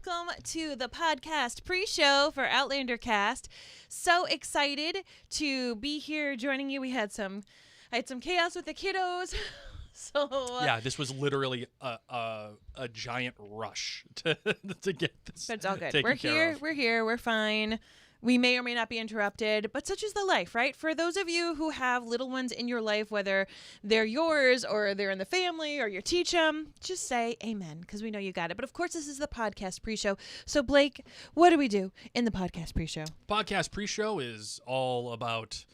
welcome to the podcast pre-show for Outlander cast. So excited to be here joining you. I had some chaos with the kiddos. Yeah, this was literally a giant rush to get this. But it's all good. Taken care of. We're here. We're fine. We may or may not be interrupted, but such is the life, right? For those of you who have little ones in your life, whether they're yours or they're in the family or you teach them, just say amen, because we know you got it. But of course, this is the podcast pre-show. So Blake, what do we do in the podcast pre-show? Podcast pre-show is all about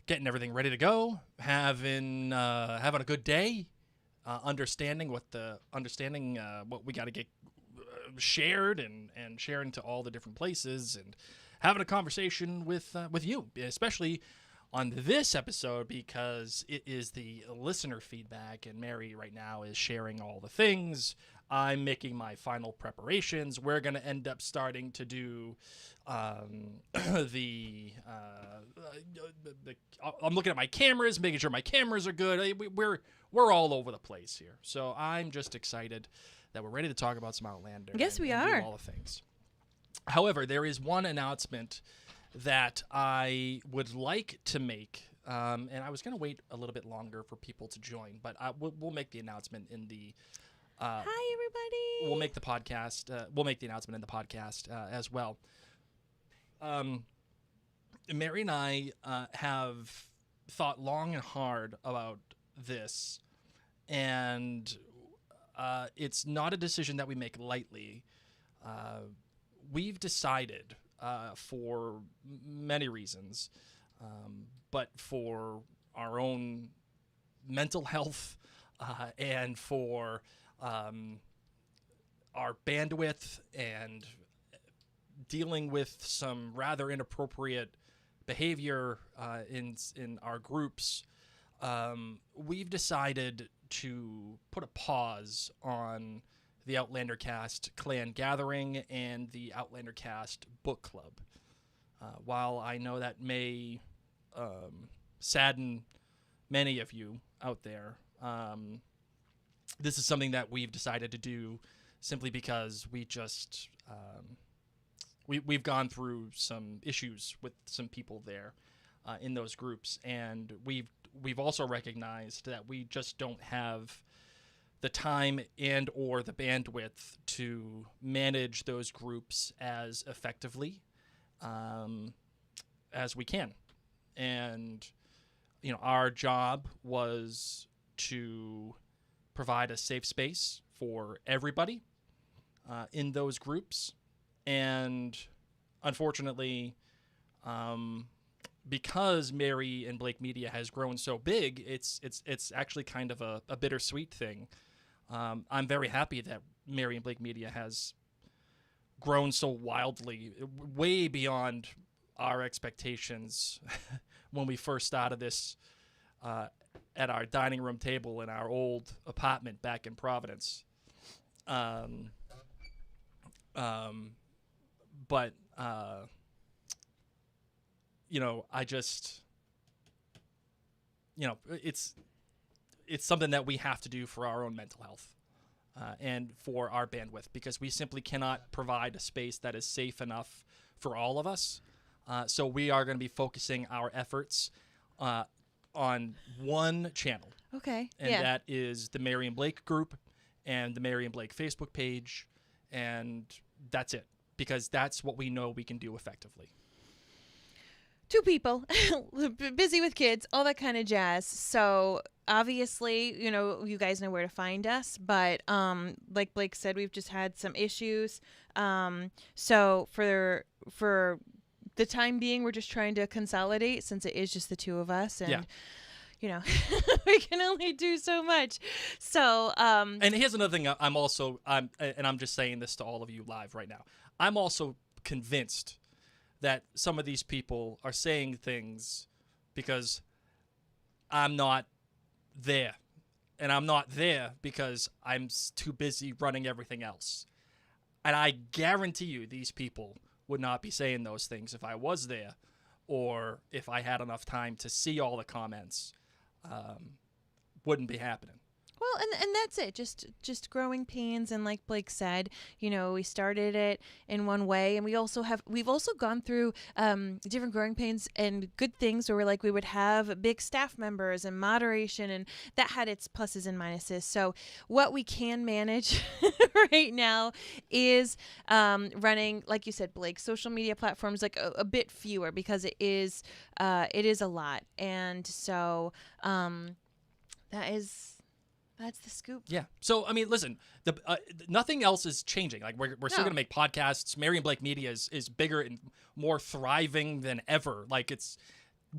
getting everything ready to go, having a good day, understanding what we got to get shared and sharing to all the different places, and having a conversation with you, especially on this episode, because it is the listener feedback, and Mary right now is sharing all the things. I'm making my final preparations. We're going to end up starting to do I'm looking at my cameras, making sure my cameras are good. We're all over the place here. So I'm just excited that we're ready to talk about some Outlander. Yes, we and are. do all the things. However, there is one announcement that I would like to make, and I was going to wait a little bit longer for people to join, but we'll make the announcement in the. Hi, everybody. We'll make the podcast. We'll make the announcement in the podcast as well. Mary and I have thought long and hard about this, and it's not a decision that we make lightly. We've decided, for many reasons, but for our own mental health and for our bandwidth and dealing with some rather inappropriate behavior in our groups, we've decided to put a pause on the Outlander Cast Clan Gathering and the Outlander Cast Book Club. While I know that may sadden many of you out there, this is something that we've decided to do simply because we just we've gone through some issues with some people there in those groups, and we've also recognized that we just don't have the time and or the bandwidth to manage those groups as effectively as we can. And our job was to provide a safe space for everybody in those groups, and unfortunately, because Mary and Blake Media has grown so big, it's actually kind of a bittersweet thing. I'm very happy that Mary and Blake Media has grown so wildly, way beyond our expectations when we first started this at our dining room table in our old apartment back in Providence. But I just, it's something that we have to do for our own mental health and for our bandwidth, because we simply cannot provide a space that is safe enough for all of us. So we are going to be focusing our efforts on one channel. Okay. And that is the Mary and Blake group and the Mary and Blake Facebook page. And that's it, because that's what we know we can do effectively. Two people, busy with kids, all that kind of jazz. So obviously, you guys know where to find us. But like Blake said, we've just had some issues. So for the time being, we're just trying to consolidate, since it is just the two of us. And we can only do so much. So and here's another thing. I'm just saying this to all of you live right now. I'm also convinced that some of these people are saying things because I'm not there. And I'm not there because I'm too busy running everything else. And I guarantee you these people would not be saying those things if I was there, or if I had enough time to see all the comments. Wouldn't be happening. Well, and that's it. Just growing pains, and like Blake said, we started it in one way, and we've also gone through different growing pains and good things where we would have big staff members and moderation, and that had its pluses and minuses. So what we can manage right now is running, like you said, Blake, social media platforms like a bit fewer because it is a lot, and so that's the scoop. Yeah. So, I mean, listen, nothing else is changing. Like, we're still going to make podcasts. Mary and Blake Media is bigger and more thriving than ever. Like,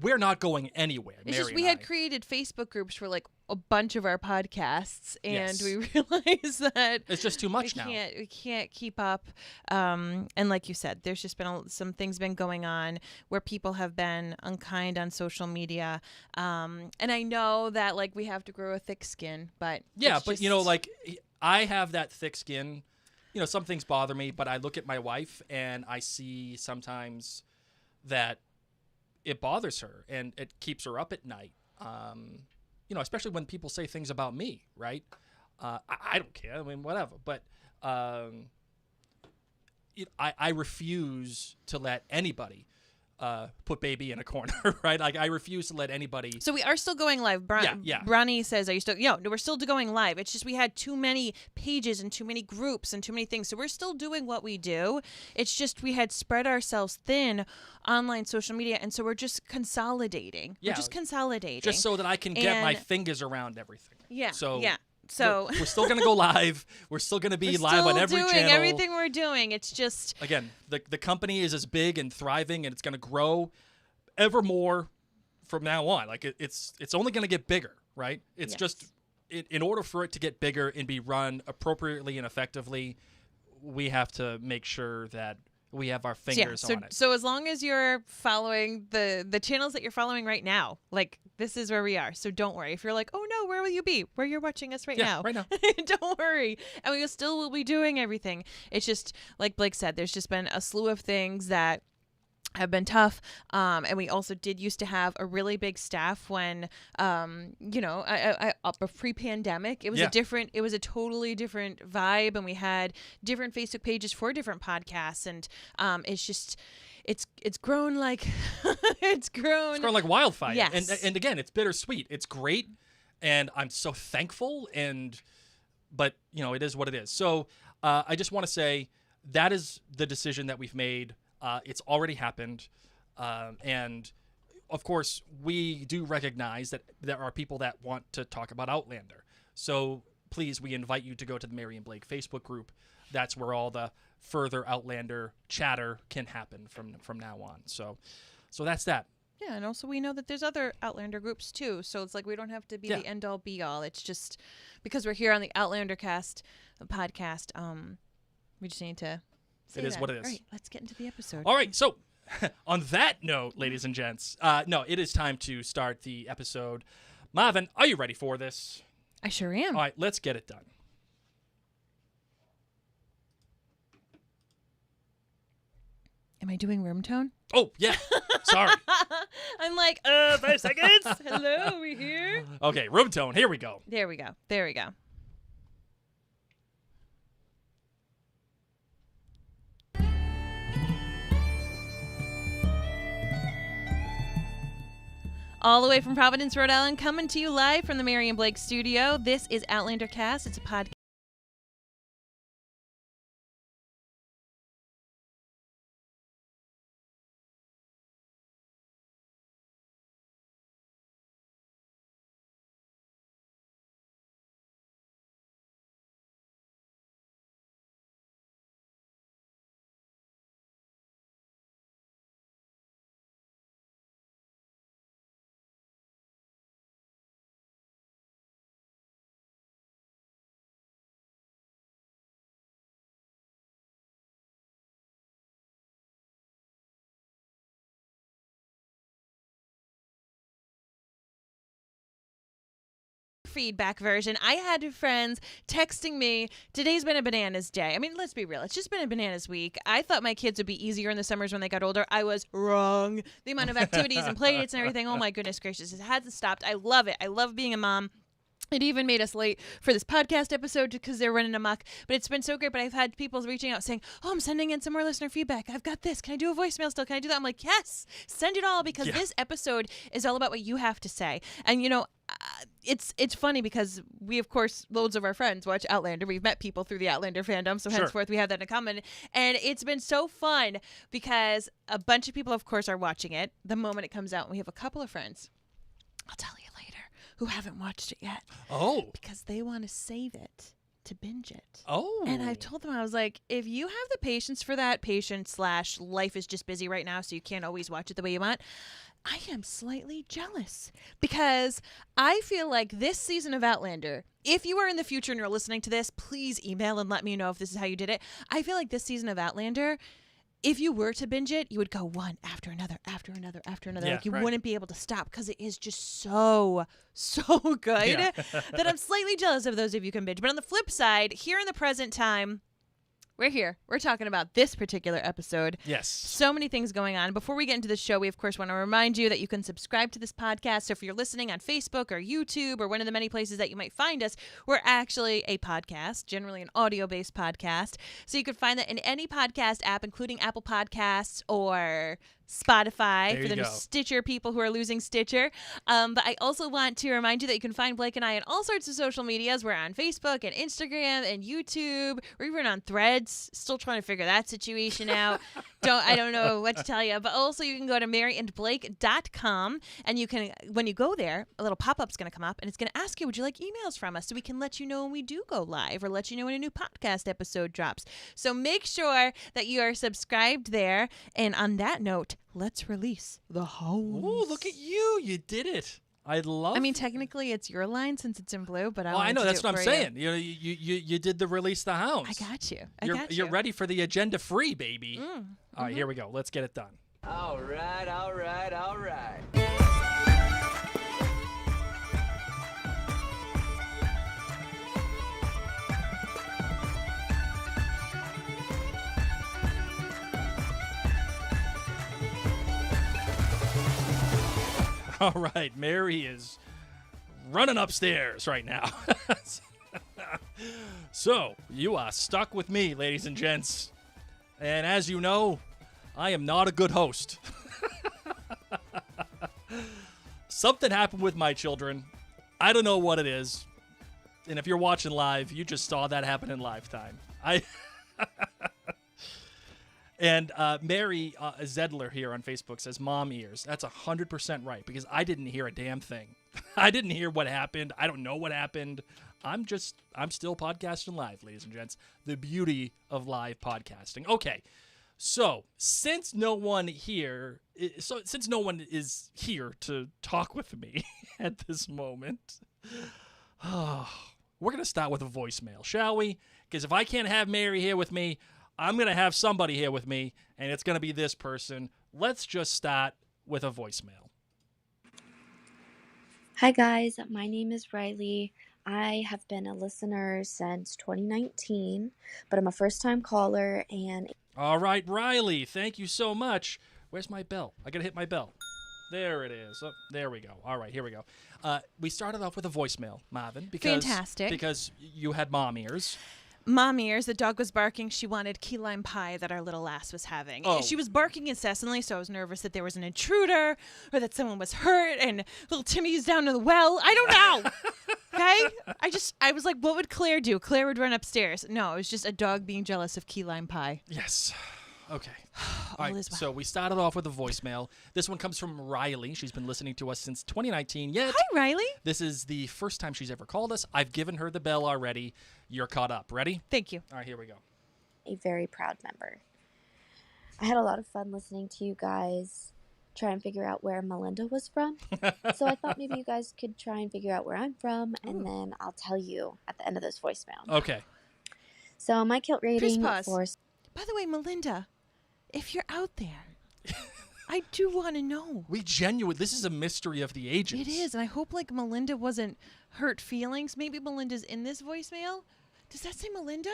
we're not going anywhere. It's Mary just we and had I. created Facebook groups for like a bunch of our podcasts, and Yes. we realized that It's just too much now. We can't keep up. And like you said, there's just been some things been going on where people have been unkind on social media. And I know that like we have to grow a thick skin, but Yeah, it's but just, like I have that thick skin. Some things bother me, but I look at my wife and I see sometimes that it bothers her and it keeps her up at night. Especially when people say things about me, right? I don't care. I mean, whatever. But I refuse to let anybody put baby in a corner, right? Like, I refuse to let anybody. So we are still going live. Yeah. Bronny says, "Are you still?" No, we're still going live. It's just we had too many pages and too many groups and too many things. So we're still doing what we do. It's just we had spread ourselves thin online social media, and so we're just consolidating. Yeah. We're just consolidating. Just so that I can get my fingers around everything. Yeah. So yeah. So we're still going to go live. We're still going to be live on every doing channel. everything we're doing. It's just Again, the company is as big and thriving, and it's going to grow ever more from now on. Like, it's only going to get bigger, right? It's Yes. just in order for it to get bigger and be run appropriately and effectively, we have to make sure that we have our fingers on it. So as long as you're following the channels that you're following right now, like this is where we are. So don't worry. If you're like, oh no, where will you be? Where you're watching us right now. Right now. Don't worry. And we still will be doing everything. It's just like Blake said, there's just been a slew of things that have been tough, and we also did used to have a really big staff when, pre-pandemic, it was it was a totally different vibe, and we had different Facebook pages for different podcasts, and it's just. It's grown like it's grown like wildfire. Yes. And again, it's bittersweet. It's great, and I'm so thankful. But it is what it is. So I just want to say that is the decision that we've made. It's already happened, and of course, we do recognize that there are people that want to talk about Outlander. So please, we invite you to go to the Mary and Blake Facebook group. That's where all the further Outlander chatter can happen from now on. So that's that. Yeah, and also we know that there's other Outlander groups too. So it's like we don't have to be the end all be all. It's just because we're here on the Outlander Cast podcast. We just need to say It is that. what it is. All right, let's get into the episode. All right, so on that note, ladies and gents, it is time to start the episode. Marvin, are you ready for this? I sure am. All right, let's get it done. Am I doing room tone? Oh, yeah. Sorry. I'm like, 5 seconds. Hello, we here? Okay, room tone. Here we go. There we go. There we go. All the way from Providence, Rhode Island, coming to you live from the Mary and Blake studio. This is Outlander Cast. It's a podcast. Feedback version. I had friends texting me, today's been a bananas day. I mean, let's be real. It's just been a bananas week. I thought my kids would be easier in the summers when they got older. I was wrong. The amount of activities and play dates and everything. Oh my goodness gracious. It hasn't stopped. I love it. I love being a mom. It even made us late for this podcast episode because they're running amok. But it's been so great. But I've had people reaching out saying, oh, I'm sending in some more listener feedback. I've got this. Can I do a voicemail still? Can I do that? I'm like, yes, send it all, because this episode is all about what you have to say. And, you know, it's funny because we, of course, loads of our friends watch Outlander. We've met people through the Outlander fandom. So henceforth, we have that in common. And it's been so fun because a bunch of people, of course, are watching it the moment it comes out. And we have a couple of friends, I'll tell you later, who haven't watched it yet. Oh. Because they want to save it to binge it. Oh. And I told them, I was like, if you have the patience for that, life is just busy right now, so you can't always watch it the way you want, I am slightly jealous because I feel like this season of Outlander, if you are in the future and you're listening to this, please email and let me know if this is how you did it. I feel like this season of Outlander, if you were to binge it, you would go one after another, after another, after another. Yeah, like you right. wouldn't be able to stop because it is just so good that I'm slightly jealous of those of you who can binge. But on the flip side, here in the present time, we're here. We're talking about this particular episode. Yes. So many things going on. Before we get into the show, we, of course, want to remind you that you can subscribe to this podcast. So if you're listening on Facebook or YouTube or one of the many places that you might find us, we're actually a podcast, generally an audio-based podcast. So you can find that in any podcast app, including Apple Podcasts or Spotify There for the you go. Stitcher people who are losing Stitcher. But I also want to remind you that you can find Blake and I on all sorts of social medias. We're on Facebook and Instagram and YouTube. We're even on Threads. Still trying to figure that situation out. I don't know what to tell you. But also you can go to maryandblake.com, and you can, when you go there, a little pop-up's going to come up and it's going to ask you, would you like emails from us, so we can let you know when we do go live or let you know when a new podcast episode drops. So make sure that you are subscribed there. And on that note, let's release the house. Ooh, look at you. You did it. I love I mean, technically, it's your line since it's in blue, but Well, I know. That's what I'm saying. You did the release the hounds. I got you. You're ready for the agenda free, baby. Mm. All right, here we go. Let's get it done. All right, all right, all right. All right, Mary is running upstairs right now. So, you are stuck with me, ladies and gents. And as you know, I am not a good host. Something happened with my children. I don't know what it is. And if you're watching live, you just saw that happen in lifetime. And Mary Zedler here on Facebook says, Mom ears. That's 100% right, because I didn't hear a damn thing. I didn't hear what happened. I don't know what happened. I'm still podcasting live, ladies and gents. The beauty of live podcasting. Okay, so since no one is here to talk with me at this moment, we're going to start with a voicemail, shall we? Because if I can't have Mary here with me, I'm going to have somebody here with me, and it's going to be this person. Let's just start with a voicemail. Hi guys, my name is Riley. I have been a listener since 2019, but I'm a first-time caller, and... All right, Riley, thank you so much. Where's my bell? I got to hit my bell. There it is. Oh, there we go. All right, here we go. We started off with a voicemail, Marvin. Fantastic. Because you had mom ears. Mom ears, the dog was barking. She wanted key lime pie that our little lass was having. Oh. She was barking incessantly, so I was nervous that there was an intruder or that someone was hurt and little Timmy's down in the well. I don't know. Okay? I was like, what would Claire do? Claire would run upstairs. No, it was just a dog being jealous of key lime pie. Yes. Okay. All All right, is well. so we started off with a voicemail. This one comes from Riley. She's been listening to us since 2019. Yet, Hi, Riley. this is the first time she's ever called us. I've given her the bell already. You're caught up. Ready? Thank you. All right, here we go. a very proud member. I had a lot of fun listening to you guys try and figure out where Melinda was from. So I thought maybe you guys could try and figure out where I'm from, and then I'll tell you at the end of this voicemail. Okay. So my kilt rating pause. for... By the way, Melinda, if you're out there, I do want to know. This is a mystery of the ages. It is, and I hope like Melinda wasn't hurt feelings. Maybe Melinda's in this voicemail. Does that say Melinda?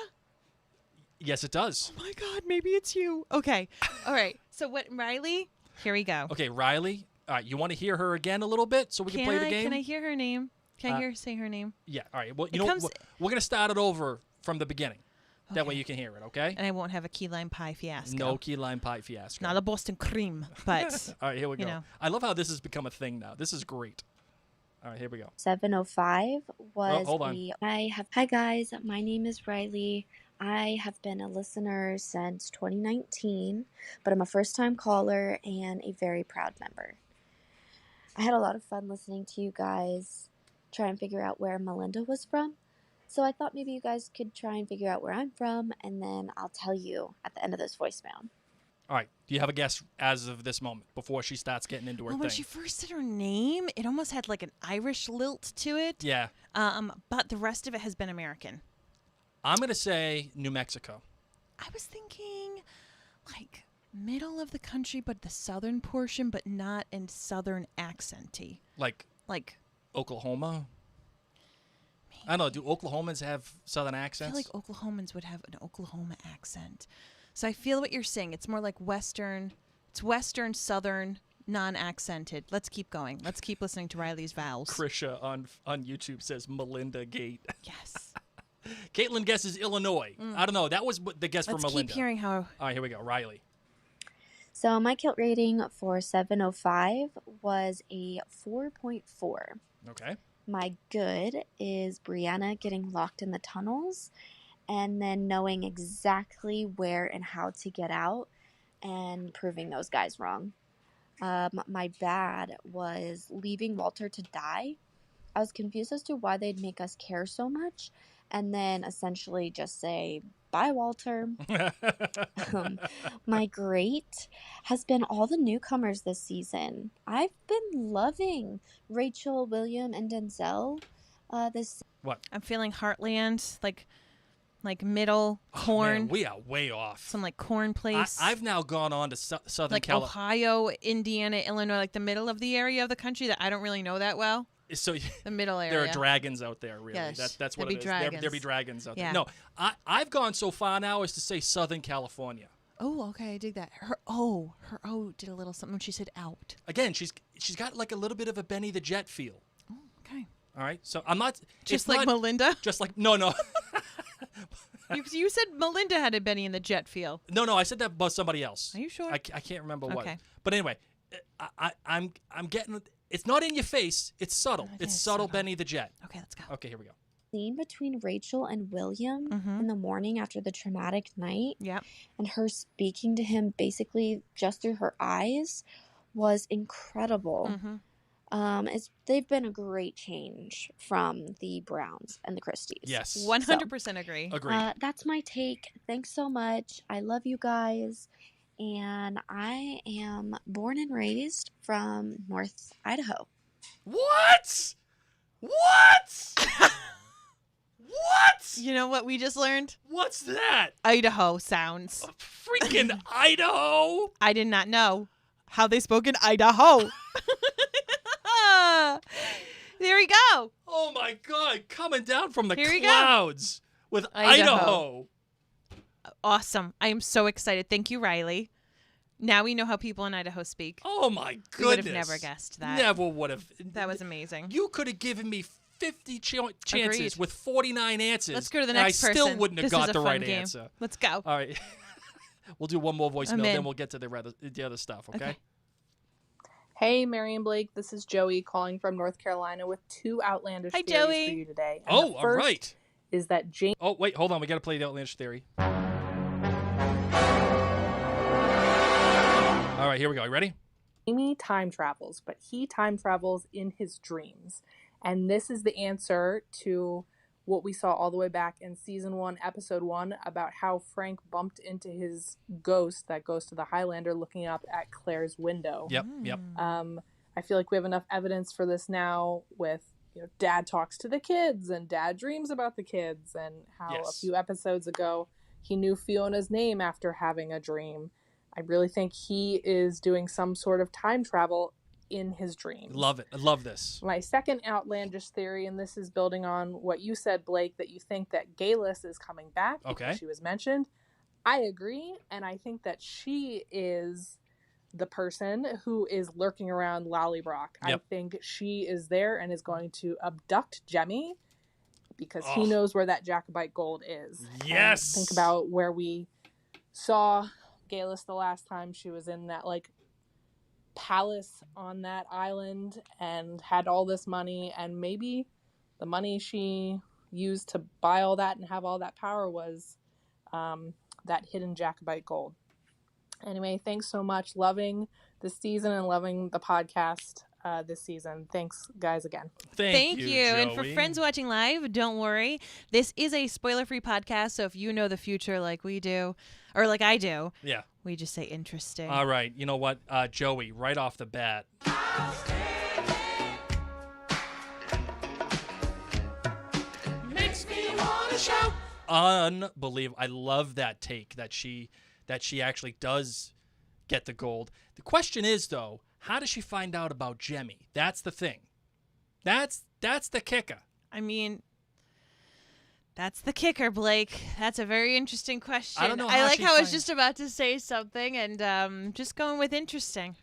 Yes, it does. Oh my God, maybe it's you. Okay. All right. So what, Riley? Here we go. Okay, Riley, you want to hear her again a little bit so we can play the game? Can I hear her name? Can I hear her say her name? Yeah. All right. Well, It comes- we're gonna start it over from the beginning. That way Okay. you can hear it. Okay. And I won't have a key lime pie fiasco. No key lime pie fiasco. Not a Boston cream, but All right. Here we go. you know. I love how this has become a thing now. This is great. All right. Here we go. 7:05 was hold on. Hi guys, my name is Riley. I have been a listener since 2019, but I'm a first-time caller and a very proud member. I had a lot of fun listening to you guys try and figure out where Melinda was from. So I thought maybe you guys could try and figure out where I'm from, and then I'll tell you at the end of this voicemail. All right. Do you have a guess as of this moment before she starts getting into her Well, thing? when she first said her name, it almost had like an Irish lilt to it. Yeah. But the rest of it has been American. I'm gonna say New Mexico. I was thinking like middle of the country, but the southern portion, but not in southern accenty. Like Like Oklahoma. I don't know. Do Oklahomans have southern I accents? feel like Oklahomans would have an Oklahoma accent. So I feel what you're saying. It's more like Western. It's Western, Southern, non-accented. Let's keep going. Let's keep listening to Riley's vowels. Krisha on YouTube says Melinda Gate. Yes. Caitlin guesses Illinois. I don't know. That was the guess Let's for Melinda. keep hearing how. All right, here we go. Riley. So my kilt rating for 7:05 was a 4.4. Okay. My good is Brianna getting locked in the tunnels and then knowing exactly where and how to get out and proving those guys wrong. My bad was leaving Walter to die. I was confused as to why they'd make us care so much and then essentially just say, bye, Walter. My great has been all the newcomers this season. I've been loving Rachel, William, and Denzel. This What? I'm feeling Heartland, like middle Oh, corn, man, we are way off. some like corn place. I've now gone on to Southern like California. Ohio, Indiana, Illinois, like the middle of the area of the country that I don't really know that well. So The middle area. there are dragons out there, really. Yes, That's what there it be is. There be dragons out Yeah. there. No, I've gone so far now as to say Southern California. Oh, okay, I dig that. Her did a little something when she said out. Again, she's got like a little bit of a Benny the Jet feel. Oh, okay. All right, so I'm not Just it's like not Melinda. Just like no. You said Melinda had a Benny in the Jet feel. No, I said that about somebody else. Are you sure? I can't remember what. Okay. But anyway, I'm getting. It's not in your face. It's subtle. It It's is subtle, subtle. Benny the Jet. Okay, let's go. Okay, here we go. scene between Rachel and William Mhm. in the morning after the traumatic night Yep. and her speaking to him basically just through her eyes was incredible. Mm-hmm. They've been a great change from the Browns and the Christies. Yes. 100% agree. Agreed. That's my take. Thanks so much. I love you guys. And I am born and raised from North Idaho. What? What? You know what we just learned? What's that? Idaho sounds. Freaking Idaho. I did not know how they spoke in Idaho. There we go. Oh my God! Coming down from the Here we go. clouds with Idaho. Idaho. Awesome. I am so excited. Thank you, Riley. Now we know how people in Idaho speak. Oh my goodness! We would have never guessed that. Never would have. That was amazing. You could have given me 50 chances Agreed. with 49 answers. Let's go to the and next I still person. wouldn't have This got is a the fun right game. answer. Let's go. All right. We'll do one more voicemail, I'm then in. we'll get to the other stuff, okay? Okay. Hey, Mary and Blake, this is Joey calling from North Carolina with two outlandish Hi, theories Joey. for you today. And Oh, the all first right. is that Jamie Oh, wait, hold on. We got to play the outlandish theory. All right, here we go. You ready? time travels, but he time travels in his dreams. And this is the answer to what we saw all the way back in season 1, episode 1, about how Frank bumped into his ghost, that ghost of the Highlander, looking up at Claire's window. Yep. I feel like we have enough evidence for this now with, Dad talks to the kids and Dad dreams about the kids, and how Yes. a few episodes ago he knew Fiona's name after having a dream. I really think he is doing some sort of time travel in his dreams. Love it. I love this. My second outlandish theory, and this is building on what you said, Blake, that you think that Galis is coming back because Okay. she was mentioned. I agree, and I think that she is the person who is lurking around Lollybrock. Yep. I think she is there and is going to abduct Jemmy because he Oh. knows where that Jacobite gold is. Yes. And think about where we saw Galus the last time. She was in that like palace on that island and had all this money, and maybe the money she used to buy all that and have all that power was that hidden Jacobite gold. Anyway, thanks so much. Loving this season and loving the podcast this season. Thanks, guys, again. Thank you. Joey. And for friends watching live, don't worry. This is a spoiler-free podcast, so if you know the future like we do, or like I do, Yeah. we just say interesting. All right. You know what, Joey, right off the bat. Makes me want to shout. Unbelievable. I love that take that she actually does get the gold. The question is, though, how does she find out about Jemmy? That's the thing. That's the kicker. I mean, that's the kicker, Blake. That's a very interesting question. I don't know I how like she how I was finds- just about to say something, and just going with interesting.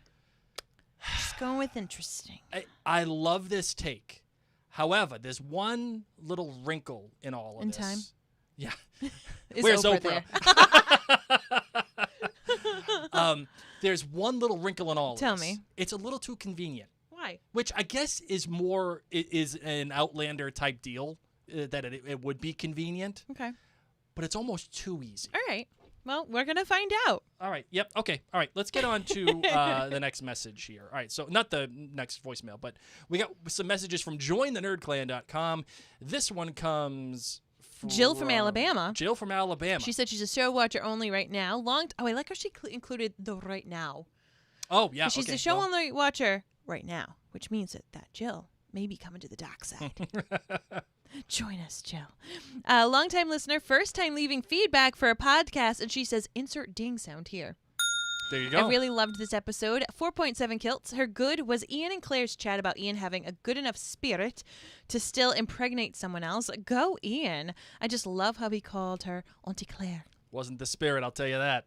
Just going with interesting. I love this take. However, there's one little wrinkle in all of In this. time? Yeah. Is Where's Oprah Oprah? There's one little wrinkle in all of Tell this. me. It's a little too convenient, Why? which I guess is an Outlander type deal, that it would be convenient, Okay. but it's almost too easy. All right. Well, we're going to find out. All right. Yep. Okay. All right. Let's get on to the next message here. All right. So not the next voicemail, but we got some messages from jointhenerdclan.com. This one comes Jill from Alabama. Jill from Alabama. She said she's a show watcher only right now. I like how she included the right now. Oh, yeah. She's okay, a show well, only watcher right now, which means that Jill may be coming to the dark side. Join us, Jill. Longtime listener, first time leaving feedback for a podcast, and she says, insert ding sound here. There you go. I really loved this episode. 4.7 kilts. Her good was Ian and Claire's chat about Ian having a good enough spirit to still impregnate someone else. Go, Ian. I just love how he called her Auntie Claire. Wasn't the spirit, I'll tell you that.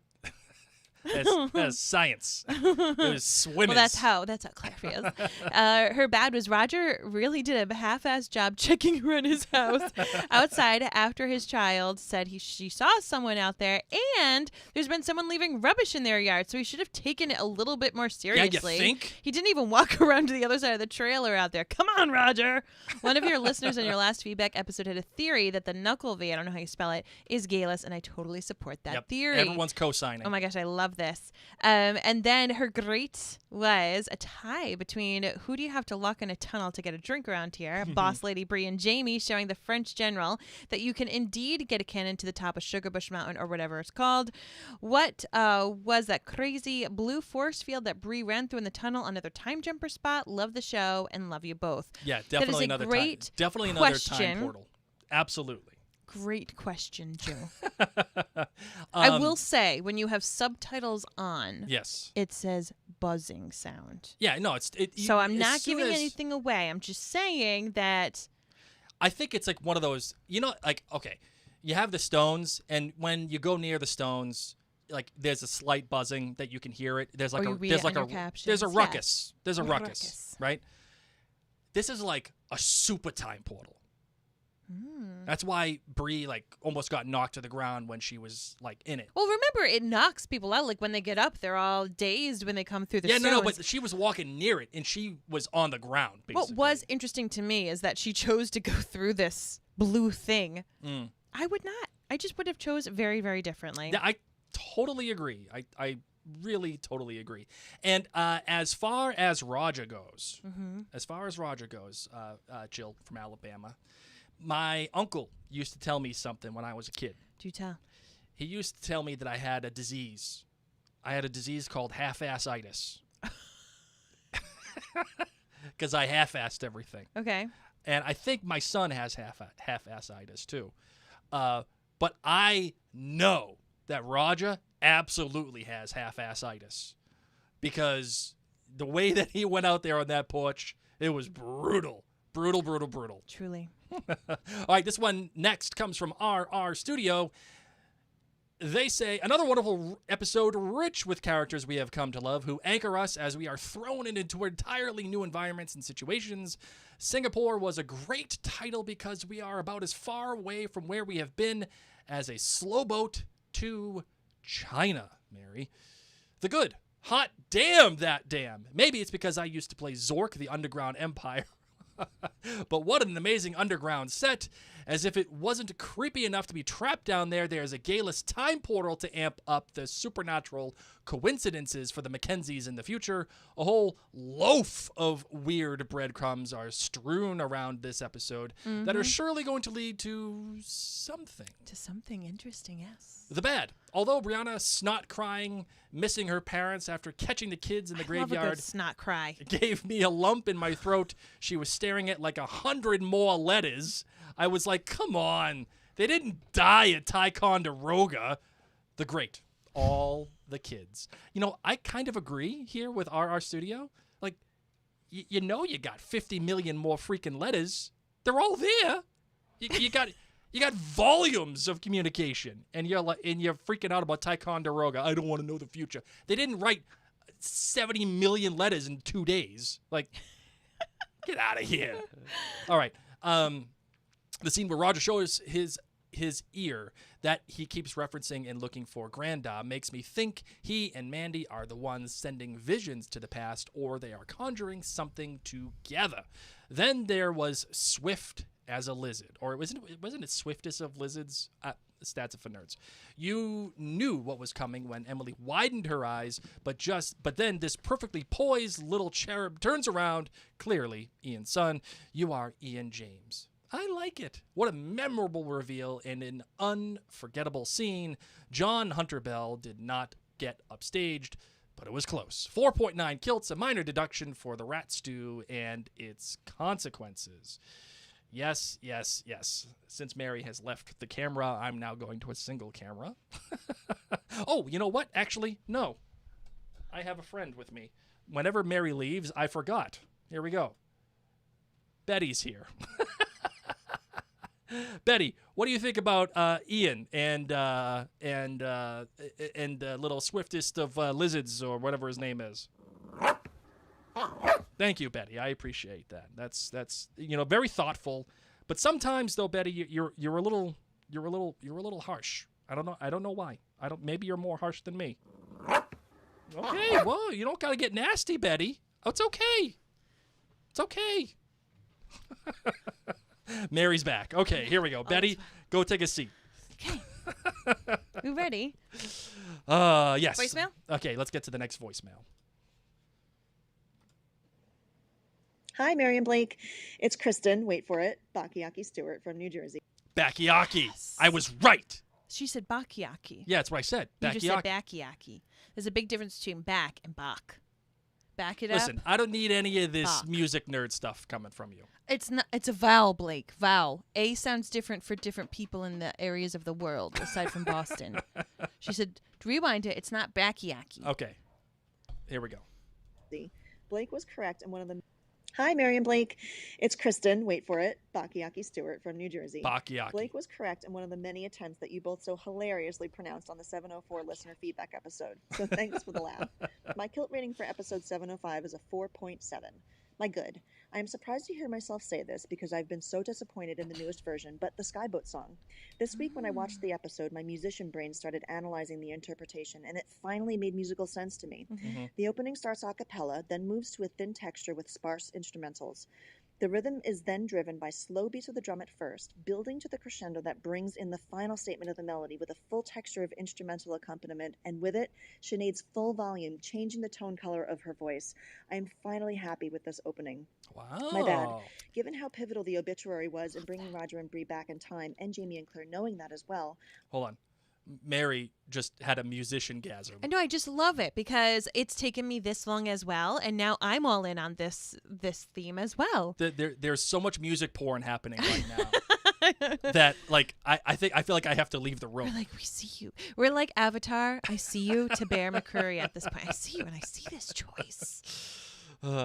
That's science. It was swimmers. Well, that's how Claire feels. Her bad was Roger really did a half-assed job checking around his house outside after his child said she saw someone out there, and there's been someone leaving rubbish in their yard, so he should have taken it a little bit more seriously. Yeah, you think? He didn't even walk around to the other side of the trailer out there. Come on, Roger. One of your listeners in your last feedback episode had a theory that the Knuckle V, I don't know how you spell it, is Galus, and I totally support that theory. Everyone's co-signing. Oh my gosh, I love this. And then her great was a tie between who do you have to lock in a tunnel to get a drink around here? Boss Lady Bree and Jamie showing the French general that you can indeed get a cannon to the top of Sugarbush Mountain or whatever it's called. What was that crazy blue force field that Bree ran through in the tunnel? Another time jumper spot. Love the show and love you both. Yeah, That is definitely a another great time. Definitely question. another time portal. Absolutely. Great question, Joe. I will say, when you have subtitles on, Yes. it says buzzing sound. Yeah, no, So I'm as not soon giving as- anything away. I'm just saying that. I think it's like one of those, like, okay, you have the stones, and when you go near the stones, like there's a slight buzzing that you can hear it. There's like Or a you read there's it like in a your captions. there's a Yeah. ruckus. There's a ruckus, Ruckus. right? This is like a super time portal. Hmm. That's why Bree like almost got knocked to the ground when she was like in it. Well, remember, it knocks people out. Like when they get up, they're all dazed when they come through the Yeah, stones. no, but she was walking near it, and she was on the ground, basically. What was interesting to me is that she chose to go through this blue thing. Mm. I would not. I just would have chose very, very differently. Yeah, I totally agree. I really totally agree. And as far as Roger goes, Jill from Alabama, my uncle used to tell me something when I was a kid. Do tell. He used to tell me that I had a disease. I had a disease called half-assitis. Because I half-assed everything. Okay. And I think my son has half-assitis too. But I know that Roger absolutely has half-assitis. Because the way that he went out there on that porch, it was brutal. Brutal, brutal, brutal. Truly. All right, this one next comes from RR Studio. They say, another wonderful episode rich with characters we have come to love who anchor us as we are thrown into entirely new environments and situations. Singapore was a great title because we are about as far away from where we have been as a slow boat to China, Mary. The good. Hot damn that damn. Maybe it's because I used to play Zork, the Underground Empire. But what an amazing underground set. As if it wasn't creepy enough to be trapped down there, there's a gayless time portal to amp up the supernatural coincidences for the Mackenzies in the future. A whole loaf of weird breadcrumbs are strewn around this episode that are surely going to lead to something. To something interesting, yes. The bad. Although Brianna snot crying, missing her parents after catching the kids in the Love a graveyard good snot cry. gave me a lump in my throat. She was staring at like 100 more letters. I was like, come on. They didn't die at Ticonderoga. The great. All the kids. You know, I kind of agree here with RR Studio. Like, you know you got 50 million more freaking letters. They're all there. You got volumes of communication, and you're freaking out about Ticonderoga. I don't want to know the future. They didn't write 70 million letters in 2 days. Like, get out of here. All right. The scene where Roger shows his ear that he keeps referencing and looking for Granda makes me think he and Mandy are the ones sending visions to the past, or they are conjuring something together. Then there was Swift as a lizard, or wasn't it swiftest of lizards? Stats for nerds. You knew what was coming when Emily widened her eyes, but then this perfectly poised little cherub turns around. Clearly, Ian's son. You are Ian James. I like it. What a memorable reveal and an unforgettable scene. John Hunter Bell did not get upstaged, but it was close. 4.9 kilts, a minor deduction for the rat stew and its consequences. Yes, yes, yes. Since Mary has left the camera, I'm now going to a single camera. Oh, you know what? Actually, no. I have a friend with me. Whenever Mary leaves, I forgot. Here we go. Betty's here. Betty, what do you think about Ian and little swiftest of lizards, or whatever his name is? Thank you, Betty. I appreciate that. That's very thoughtful. But sometimes, though, Betty, you're a little harsh. I don't know why. Maybe you're more harsh than me. Okay, well, you don't gotta get nasty, Betty. Oh, it's okay. It's okay. Mary's back. Okay, here we go. Betty, go take a seat. Okay. You ready? Yes. Voicemail? Okay, let's get to the next voicemail. Hi, Mary and Blake. It's Kristen. Wait for it. Bakiaki Stewart from New Jersey. Bakiaki. Yes. I was right. She said bakiaki. Yeah, that's what I said. You Bakiaki. just said bakiaki. There's a big difference between back and bak. Back it up. Listen, I don't need any of this Bach. music nerd stuff coming from you. It's not. It's a vowel, Blake. Vowel. A sounds different for different people in the areas of the world, aside from Boston. She said, rewind it. It's not bakiaki. Okay. Here we go. Blake was correct, and one of the... Hi, Mary and Blake. It's Kristen. Wait for it. Bakiaki Stewart from New Jersey. Bakiaki. Blake was correct in one of the many attempts that you both so hilariously pronounced on the 704 listener feedback episode. So thanks for the laugh. My kilt rating for episode 705 is a 4.7. My good. I am surprised to hear myself say this because I've been so disappointed in the newest version, but the Skyboat song. This week when I watched the episode, my musician brain started analyzing the interpretation, and it finally made musical sense to me. Mm-hmm. The opening starts a cappella, then moves to a thin texture with sparse instrumentals. The rhythm is then driven by slow beats of the drum at first, building to the crescendo that brings in the final statement of the melody with a full texture of instrumental accompaniment, and with it, Sinead's full volume, changing the tone color of her voice. I am finally happy with this opening. Wow. My bad. Given how pivotal the obituary was in bringing Roger and Bree back in time, and Jamie and Claire knowing that as well. Hold on. Mary just had a musician-gasm. I know. I just love it because it's taken me this long as well, and now I'm all in on this theme as well. There's so much music porn happening right now that, like, I feel like I have to leave the room. We're like, we see you. We're like Avatar. I see you to Bear McCreary at this point. I see you, and I see this choice.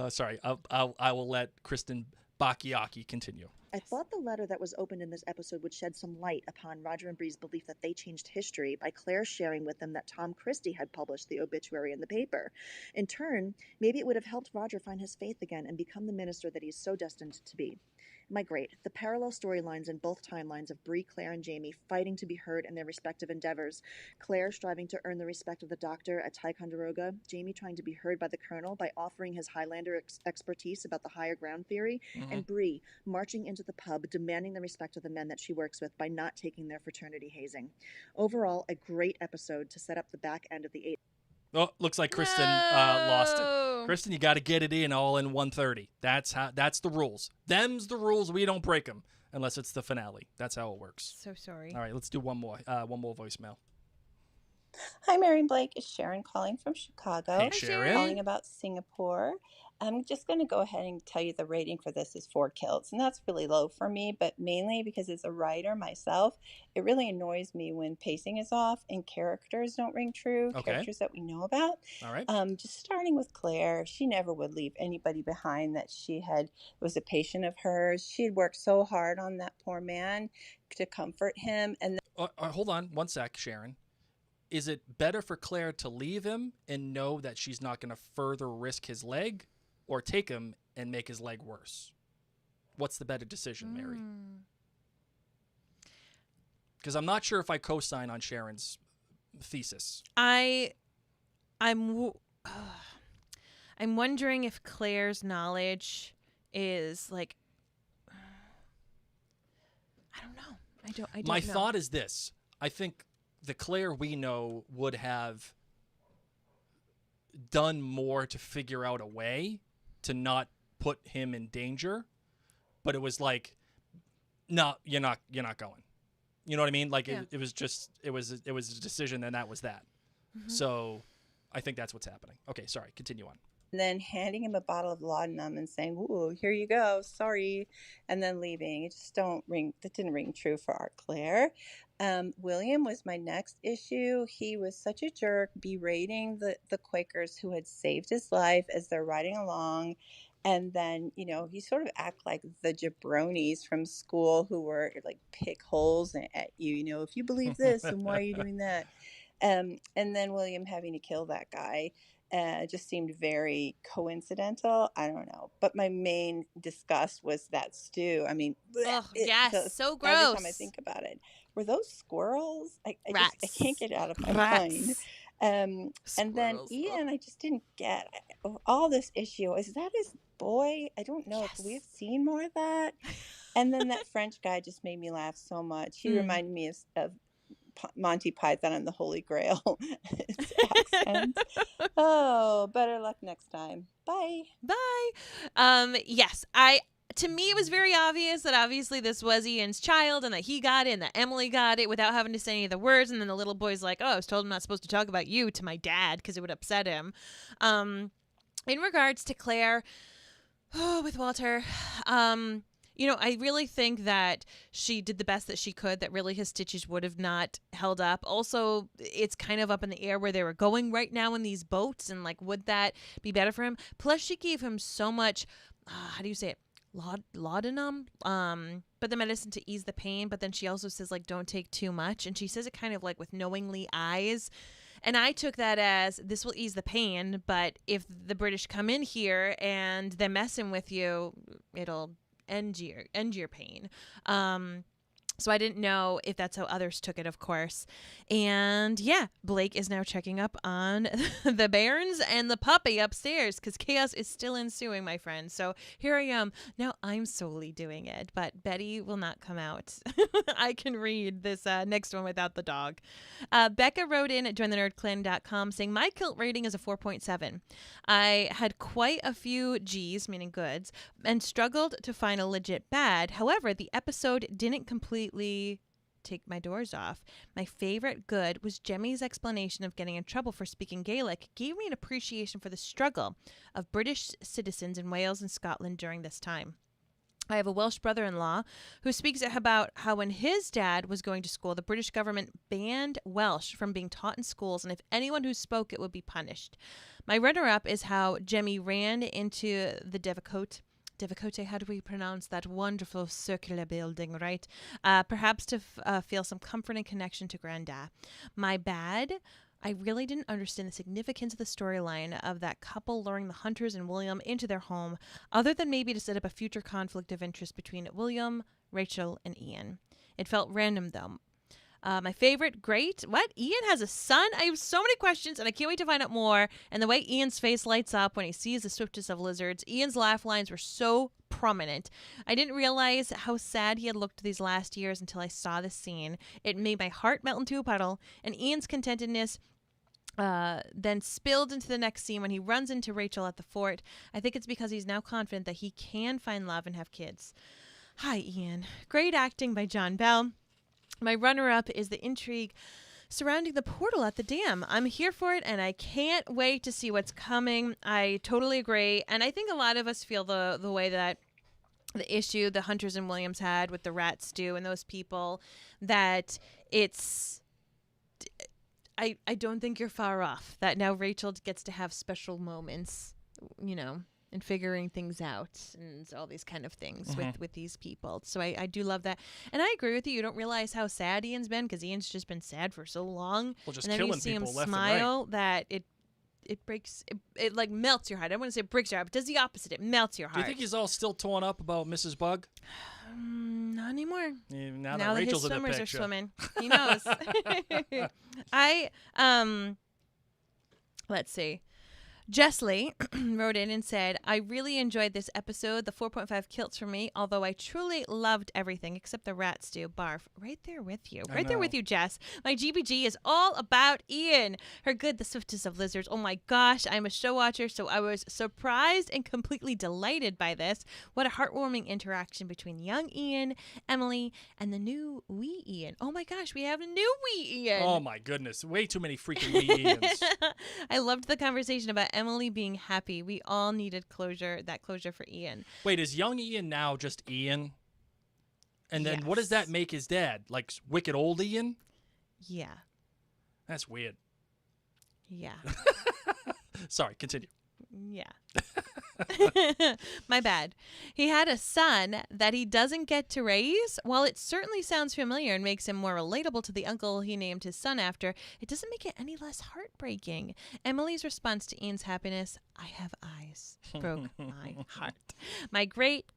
Sorry. I will let Kristen Bakiaki continue. I thought the letter that was opened in this episode would shed some light upon Roger and Bree's belief that they changed history by Claire sharing with them that Tom Christie had published the obituary in the paper. In turn, maybe it would have helped Roger find his faith again and become the minister that he's so destined to be. My great, the parallel storylines in both timelines of Bree, Claire, and Jamie fighting to be heard in their respective endeavors. Claire striving to earn the respect of the doctor at Ticonderoga, Jamie trying to be heard by the colonel by offering his Highlander expertise about the higher ground theory, and Bree marching into the pub demanding the respect of the men that she works with by not taking their fraternity hazing. Overall, a great episode to set up the back end of the 8th. Oh, looks like Kristen lost it. Kristen, you got to get it in all in 1:30. That's the rules. Them's the rules. We don't break them unless it's the finale. That's how it works. So sorry. All right, let's do one more voicemail. Hi, Mary and Blake. It's Sharon calling from Chicago. Hey, Sharon. Calling about Singapore. I'm just going to go ahead and tell you the rating for this is 4 kills. And that's really low for me, but mainly because as a writer myself, it really annoys me when pacing is off and characters don't ring true, characters that we know about. All right. Just starting with Claire, she never would leave anybody behind that was a patient of hers. She had worked so hard on that poor man to comfort him. And hold on one sec, Sharon. Is it better for Claire to leave him and know that she's not going to further risk his leg, or take him and make his leg worse? What's the better decision, Mary? Because I'm not sure if I co-sign on Sharon's thesis. I'm wondering if Claire's knowledge is like, I don't know. I don't My know. thought is this. I think the Claire we know would have done more to figure out a way to not put him in danger, but it was like, no, you're not going. You know what I mean? Like it was a decision, and that was that. Mm-hmm. So I think that's what's happening. Okay, sorry, continue on. And then handing him a bottle of laudanum and saying, "Ooh, here you go, sorry," and then leaving. It just that didn't ring true for our Claire. William was my next issue. He was such a jerk, berating the Quakers who had saved his life as they're riding along. And then, he sort of act like the jabronis from school who were like pick holes at you, if you believe this, then why are you doing that? And then William having to kill that guy just seemed very coincidental. I don't know. But my main disgust was that stew. I mean, so gross. Every time I think about it. Were those squirrels? I can't get it out of my mind. And then Ian, I just didn't get all this issue. Is that his boy? I don't know. Yes. Could we have seen more of that? And then that French guy just made me laugh so much. He reminded me of Monty Python and the Holy Grail. His accent. Oh, better luck next time. Bye. Yes, to me, it was very obvious that obviously this was Ian's child and that he got it and that Emily got it without having to say any of the words. And then the little boy's like, oh, I was told I'm not supposed to talk about you to my dad because it would upset him. In regards to Claire, with Walter, I really think that she did the best that she could, that really his stitches would have not held up. Also, it's kind of up in the air where they were going right now in these boats, and like, would that be better for him? Plus, she gave him so much, how do you say it? Laudanum, but the medicine to ease the pain. But then she also says, like, don't take too much. And she says it kind of like with knowingly eyes. And I took that as this will ease the pain. But if the British come in here and they're messing with you, it'll end your pain. So I didn't know if that's how others took it, of course. And yeah, Blake is now checking up on the bairns and the puppy upstairs because chaos is still ensuing, my friend. So here I am. Now I'm solely doing it, but Betty will not come out. I can read this next one without the dog. Becca wrote in at jointhenerdclan.com saying, my kilt rating is a 4.7. I had quite a few G's, meaning goods, and struggled to find a legit bad. However, the episode didn't completely take my doors off. My favorite good was Jemmy's explanation of getting in trouble for speaking Gaelic. Gave me an appreciation for the struggle of British citizens in Wales and Scotland during this time. I have a Welsh brother-in-law who speaks about how when his dad was going to school, the British government banned Welsh from being taught in schools, and if anyone who spoke it would be punished. My runner-up is how Jemmy ran into the Devacote Devacote, how do we pronounce that wonderful circular building, right? Perhaps to feel some comfort and connection to Granda. My bad. I really didn't understand the significance of the storyline of that couple luring the Hunters and William into their home, other than maybe to set up a future conflict of interest between William, Rachel, and Ian. It felt random, though. My favorite, great. What? Ian has a son? I have so many questions, and I can't wait to find out more. And the way Ian's face lights up when he sees the swiftest of lizards. Ian's laugh lines were so prominent. I didn't realize how sad he had looked these last years until I saw this scene. It made my heart melt into a puddle, and Ian's contentedness then spilled into the next scene when he runs into Rachel at the fort. I think it's because he's now confident that he can find love and have kids. Hi, Ian. Great acting by John Bell. My runner-up is the intrigue surrounding the portal at the dam. I'm here for it, and I can't wait to see what's coming. I totally agree, and I think a lot of us feel the way that the issue the Hunters and Williams had with the rat stew and those people, that it's... I don't think you're far off, that now Rachel gets to have special moments, and figuring things out and all these kind of things with these people. So I do love that. And I agree with you. You don't realize how sad Ian's been because Ian's just been sad for so long. Well, just and then killing you see him people left smile, and right. that it breaks, it like melts your heart. I don't want to say it breaks your heart, but does the opposite. It melts your heart. Do you think he's all still torn up about Mrs. Bug? Not anymore. Yeah, Now that that his Rachel's in the swimmers are picture. swimming. He knows. Let's see. Jessley wrote in and said, I really enjoyed this episode. The 4.5 kilts for me, although I truly loved everything except the rat stew. Barf. Right there with you. Right there with you, Jess. My GBG is all about Ian. Her good, the swiftest of lizards. Oh my gosh, I'm a show watcher, so I was surprised and completely delighted by this. What a heartwarming interaction between young Ian, Emily, and the new wee Ian. Oh my gosh, we have a new wee Ian. Oh my goodness. Way too many freaking wee Ians. I loved the conversation about Emily being happy. We all needed closure for Ian. Wait, is young Ian now just Ian? And then what does that make his dad? Like wicked old Ian? Yeah. That's weird. Yeah. Sorry, continue. Yeah. My bad. He had a son that he doesn't get to raise. While it certainly sounds familiar and makes him more relatable to the uncle he named his son after, it doesn't make it any less heartbreaking. Emily's response to Ian's happiness, I have eyes, broke my heart.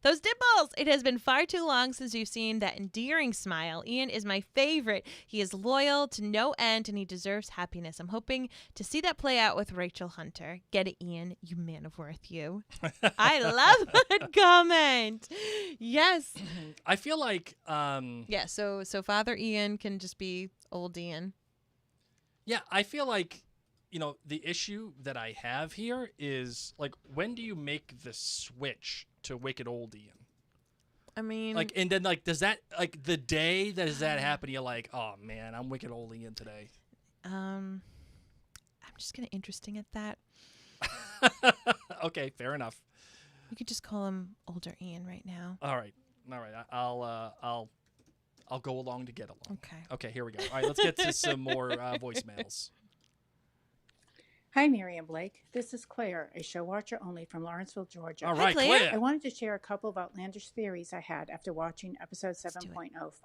Those dimples! It has been far too long since we've seen that endearing smile. Ian is my favorite. He is loyal to no end and he deserves happiness. I'm hoping to see that play out with Rachel Hunter. Get it, Ian, you man of worth, you. I love that comment. Yes. I feel like yeah, so Father Ian can just be old Ian. Yeah, I feel like the issue that I have here is like, when do you make the switch to wicked old Ian? I mean, like, and then like, does that like the day that does that happen? You're like, oh man, I'm wicked old Ian today. I'm just gonna interesting at that. Okay, fair enough. You could just call him older Ian right now. All right. I'll go along to get along. Okay, here we go. All right, let's get to some more voicemails. Hi, Mary and Blake. This is Claire, a show watcher only from Lawrenceville, Georgia. All right, Hi, Claire. Claire. I wanted to share a couple of outlandish theories I had after watching episode 7.05.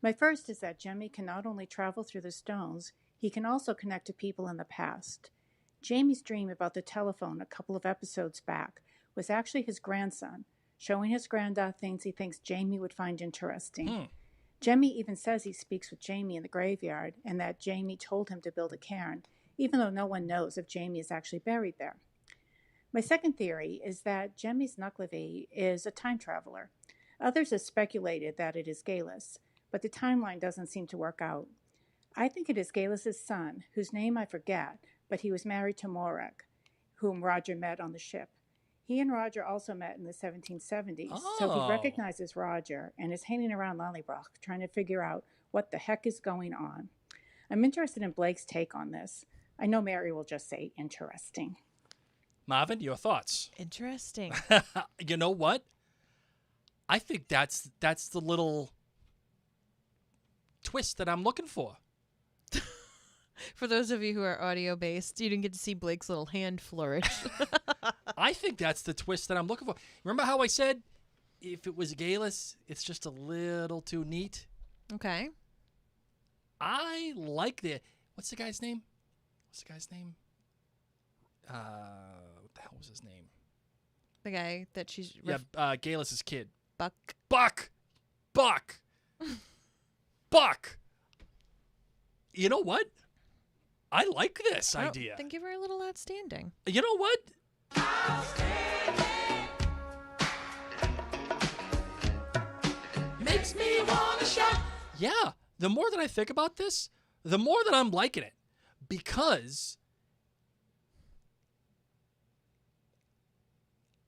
My first is that Jemmy can not only travel through the stones, he can also connect to people in the past. Jamie's dream about the telephone a couple of episodes back was actually his grandson, showing his granddad things he thinks Jamie would find interesting. Jemmy even says he speaks with Jamie in the graveyard and that Jamie told him to build a cairn, even though no one knows if Jamie is actually buried there. My second theory is that Jemmy's Nucklevy is a time traveler. Others have speculated that it is Galus, but the timeline doesn't seem to work out. I think it is Galus's son, whose name I forget, but he was married to Morag, whom Roger met on the ship. He and Roger also met in the 1770s, so he recognizes Roger and is hanging around Lallybroch trying to figure out what the heck is going on. I'm interested in Blake's take on this. I know Mary will just say interesting. Marvin, your thoughts? Interesting. You know what? I think that's the little twist that I'm looking for. For those of you who are audio based, you didn't get to see Blake's little hand flourish. I think that's the twist that I'm looking for. Remember how I said if it was Galus, it's just a little too neat? Okay. I like the... What's the guy's name? What the hell was his name? The guy that she's... Galus's kid. Buck. Buck! You know what? I like this idea. Then give her a little outstanding. You know what? Makes me wanna shout. Yeah, the more that I think about this, the more that I'm liking it. Because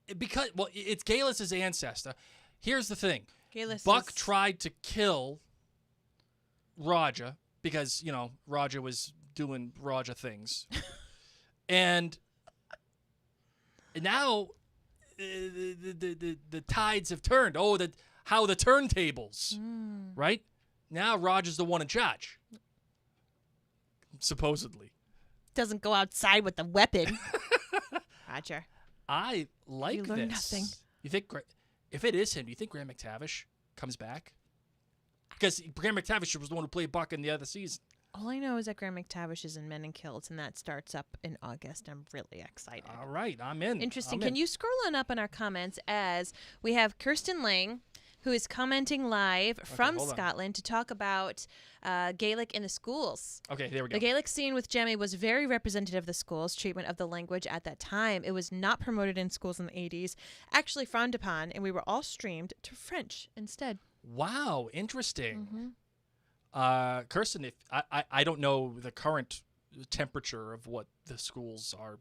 it's Galus' ancestor. Here's the thing. Buck tried to kill Roger because, Roger was doing Roger things. And now the tides have turned. Oh, how the turntables, right? Now Roger's the one in charge. Supposedly. Doesn't go outside with the weapon. Roger. I like you this. learn nothing. You think if it is him, do you think Graham McTavish comes back? Because Graham McTavish was the one who played Buck in the other season. All I know is that Graham McTavish is in Men in Kilts, and that starts up in August. I'm really excited. All right, I'm in. Interesting. Can you scroll on up in our comments as we have Kirsten Lang, who is commenting live from Scotland to talk about Gaelic in the schools. Okay, there we go. The Gaelic scene with Jemmy was very representative of the school's treatment of the language at that time. It was not promoted in schools in the 80s, actually frowned upon, and we were all streamed to French instead. Wow, interesting. Kirsten, if I don't know the current temperature of what the schools are,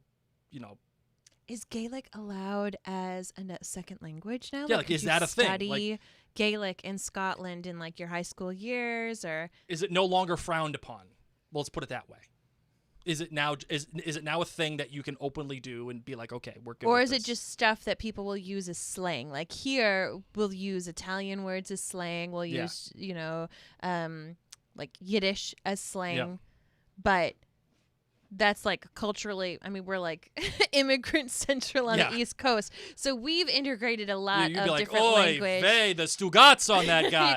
Is Gaelic allowed as a second language now? Yeah, is that a thing? Study Gaelic in Scotland in your high school years, or is it no longer frowned upon? Well, let's put it that way. Is it now a thing that you can openly do and be like, okay, we're good? Or with is this? it just stuff that people will use as slang? Like here, we'll use Italian words as slang. We'll use Yiddish as slang, but that's culturally, we're immigrant central on the East Coast. So we've integrated a lot of different language. Oy vey, the Stugats on that guy.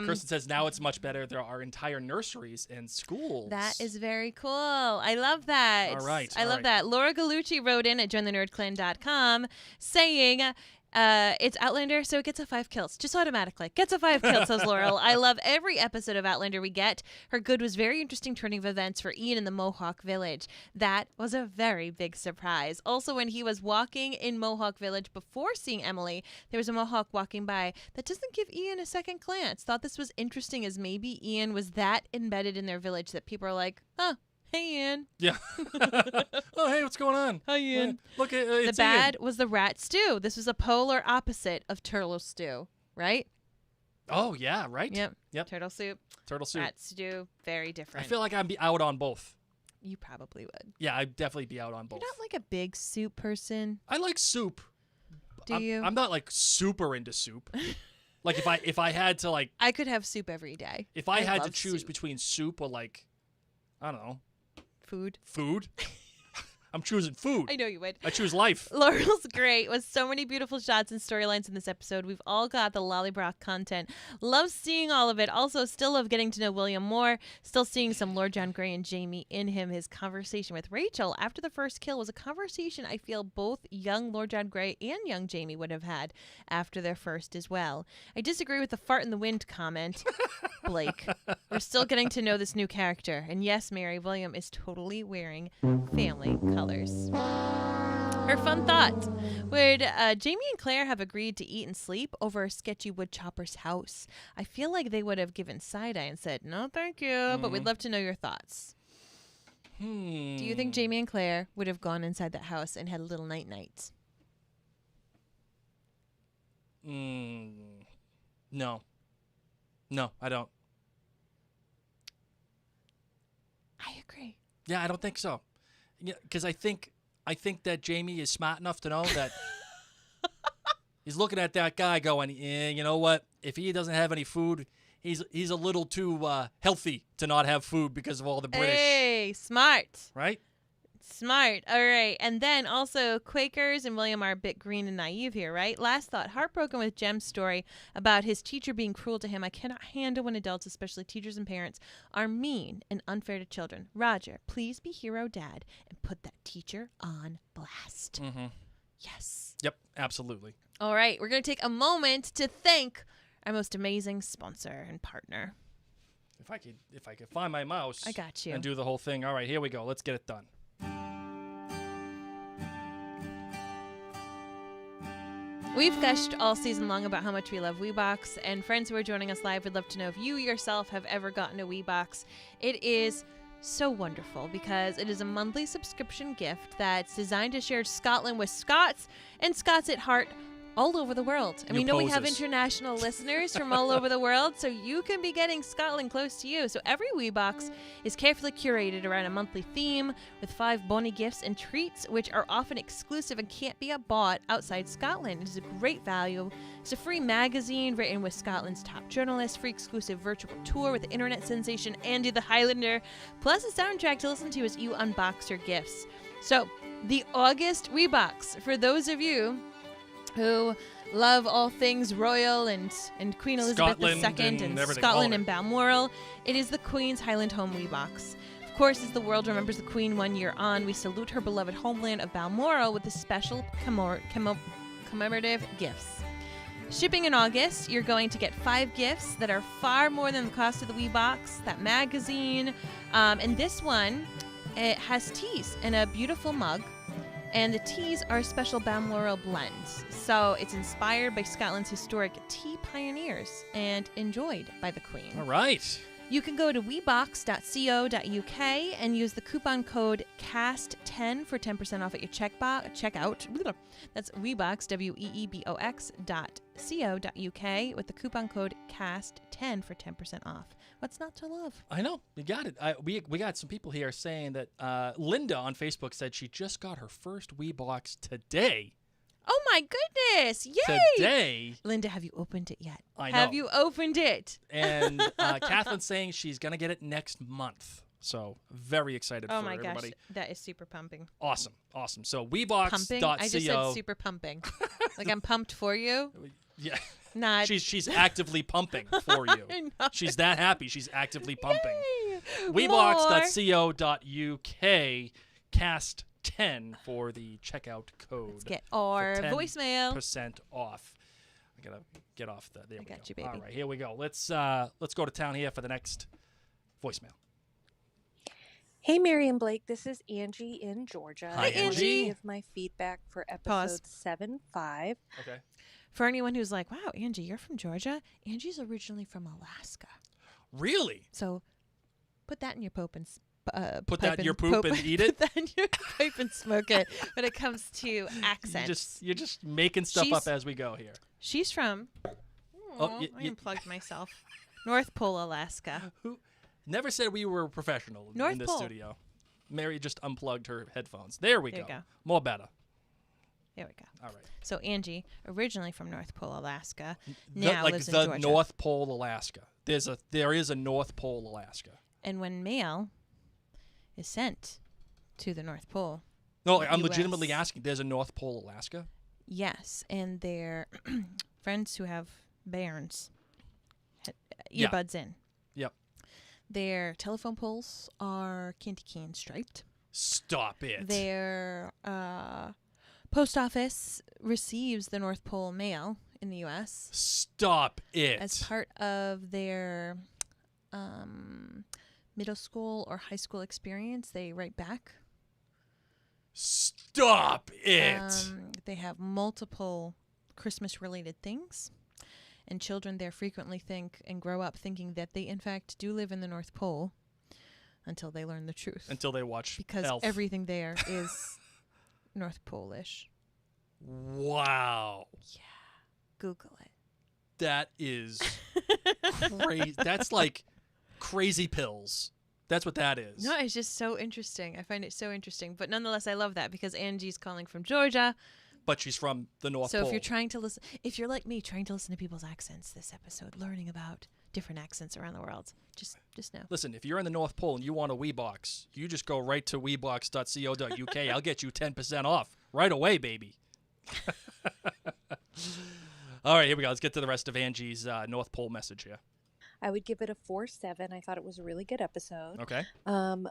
Kirsten says now it's much better. There are entire nurseries and schools. That is very cool. I love that. All right. I love that. Laura Gallucci wrote in at jointhenerdclan.com saying... it's Outlander, so it gets a 5 kills. Just automatically. Gets a 5 kills, says Laurel. I love every episode of Outlander we get. Her good was very interesting turning of events for Ian in the Mohawk Village. That was a very big surprise. Also, when he was walking in Mohawk Village before seeing Emily, there was a Mohawk walking by that doesn't give Ian a second glance. Thought this was interesting as maybe Ian was that embedded in their village that people are like, huh. Hey, Ian. Yeah. Oh, hey, what's going on? Hi, Ian. Look at the bad was the rat stew. This was a polar opposite of turtle stew, right? Oh, yeah, right? Yep. Turtle soup. Rat stew, very different. I feel like I'd be out on both. You probably would. Yeah, I'd definitely be out on both. You're not a big soup person. I like soup. Do you? I'm not super into soup. if I had to I could have soup every day. If I had to choose between soup or I don't know. Food? I'm choosing food. I know you would. I choose life. Laurel's great with so many beautiful shots and storylines in this episode. We've all got the Lollybrock content. Love seeing all of it. Also, still love getting to know William more. Still seeing some Lord John Grey and Jamie in him. His conversation with Rachel after the first kill was a conversation I feel both young Lord John Grey and young Jamie would have had after their first as well. I disagree with the fart in the wind comment, Blake. We're still getting to know this new character. And yes, Mary, William is totally wearing family colors. Her fun thought. Would Jamie and Claire have agreed to eat and sleep over a sketchy woodchopper's house? I feel like they would have given side-eye and said, no, thank you, but we'd love to know your thoughts. Do you think Jamie and Claire would have gone inside that house and had a little night-night? No. No, I don't. I agree. Yeah, I don't think so. Yeah, because I think that Jamie is smart enough to know that he's looking at that guy going, you know what? If he doesn't have any food, he's a little too healthy to not have food because of all the British. Hey, smart. Right? Smart. All right. And then also Quakers and William are a bit green and naive here, right? Last thought. Heartbroken with Jem's story about his teacher being cruel to him. I cannot handle when adults, especially teachers and parents, are mean and unfair to children. Roger, please be hero dad and put that teacher on blast. Mm-hmm. Yes. Yep, absolutely. All right. We're going to take a moment to thank our most amazing sponsor and partner. If I could find my mouse. I got you. And do the whole thing. All right, here we go. Let's get it done. We've gushed all season long about how much we love WeBox, and friends who are joining us live would love to know if you yourself have ever gotten a WeBox. It is so wonderful because it is a monthly subscription gift that's designed to share Scotland with Scots and Scots at heart all over the world. And we know we have international listeners from all over the world, so you can be getting Scotland close to you. So every WeBox is carefully curated around a monthly theme with 5 bonny gifts and treats, which are often exclusive and can't be bought outside Scotland. It is a great value. It's a free magazine written with Scotland's top journalists, free exclusive virtual tour with the internet sensation Andy the Highlander, plus a soundtrack to listen to as you unbox your gifts. So the August WeBox, for those of you who love all things royal and Queen Elizabeth II and Scotland and Balmoral, it is the Queen's Highland Home WeBox. Of course, as the world remembers the Queen 1 year on, we salute her beloved homeland of Balmoral with the special commemorative gifts. Shipping in August, you're going to get 5 gifts that are far more than the cost of the WeBox, that magazine, and this one, it has teas and a beautiful mug. And the teas are special Balmoral blends. So it's inspired by Scotland's historic tea pioneers and enjoyed by the Queen. All right. You can go to webox.co.uk and use the coupon code CAST10 for 10% off at your checkout. That's Webox, WEEBOX.co.uk with the coupon code CAST10 for 10% off. What's not to love? I know. You got it. We got some people here saying that Linda on Facebook said she just got her first WeBox today. Oh, my goodness. Yay. Today. Linda, have you opened it yet? I know. Have you opened it? And Catherine's saying she's going to get it next month. So very excited for everybody. Oh, my gosh. That is super pumping. Awesome. So webox.co. Pumping? I just said super pumping. Like I'm pumped for you? Yeah. Not. She's actively pumping for you. She's that happy. She's actively pumping. Webox.co.uk cast 10 for the checkout code. Let's get our voicemail. % off. I gotta get off the. There we go. Got you, baby. All right, here we go. Let's go to town here for the next voicemail. Hey, Mary and Blake. This is Angie in Georgia. Hi, Angie. I wanted to give my feedback for episode 7.5. Okay. For anyone who's like, wow, Angie, you're from Georgia? Angie's originally from Alaska. Really? So put that in your poop and put that in your poop and eat it? Put that in your pipe and smoke it when it comes to accents. You're just making stuff up as we go here. She's from, I unplugged myself, North Pole, Alaska. Who never said we were professional North in this Pole. studio. Mary just unplugged her headphones. There we There you go. go. More better. There we go. All right. So Angie, originally from North Pole, Alaska, now lives in the Georgia. North Pole, Alaska. There is a North Pole, Alaska. And when mail is sent to the North Pole. No, I'm US. legitimately asking. There's a North Pole, Alaska? Yes, and their friends who have bairns, Yeah. earbuds in. Yep. Their telephone poles are candy cane striped. Stop it. Their post office receives the North Pole mail in the U.S. Stop it. as part of their middle school or high school experience. They write back. Stop it. They have multiple Christmas-related things. And children there frequently think and grow up thinking that they, in fact, do live in the North Pole until they learn the truth. Until they watch Because Elf. everything there is North Pole-ish. Wow. Yeah. Google it. That is crazy. That's like crazy pills. That's what that is. No, it's just so interesting. I find it so interesting. But nonetheless, I love that because Angie's calling from Georgia. but she's from the North So Pole. if you're trying to listen, if you're like me, trying to listen to people's accents this episode, learning about different accents around the world, just know. Listen, if you're in the North Pole and you want a Weebox, you just go right to weebox.co.uk. I'll get you 10% off right away, baby. All right, here we go. Let's get to the rest of Angie's North Pole message here. I would give it a 4.7. I thought it was a really good episode. Okay.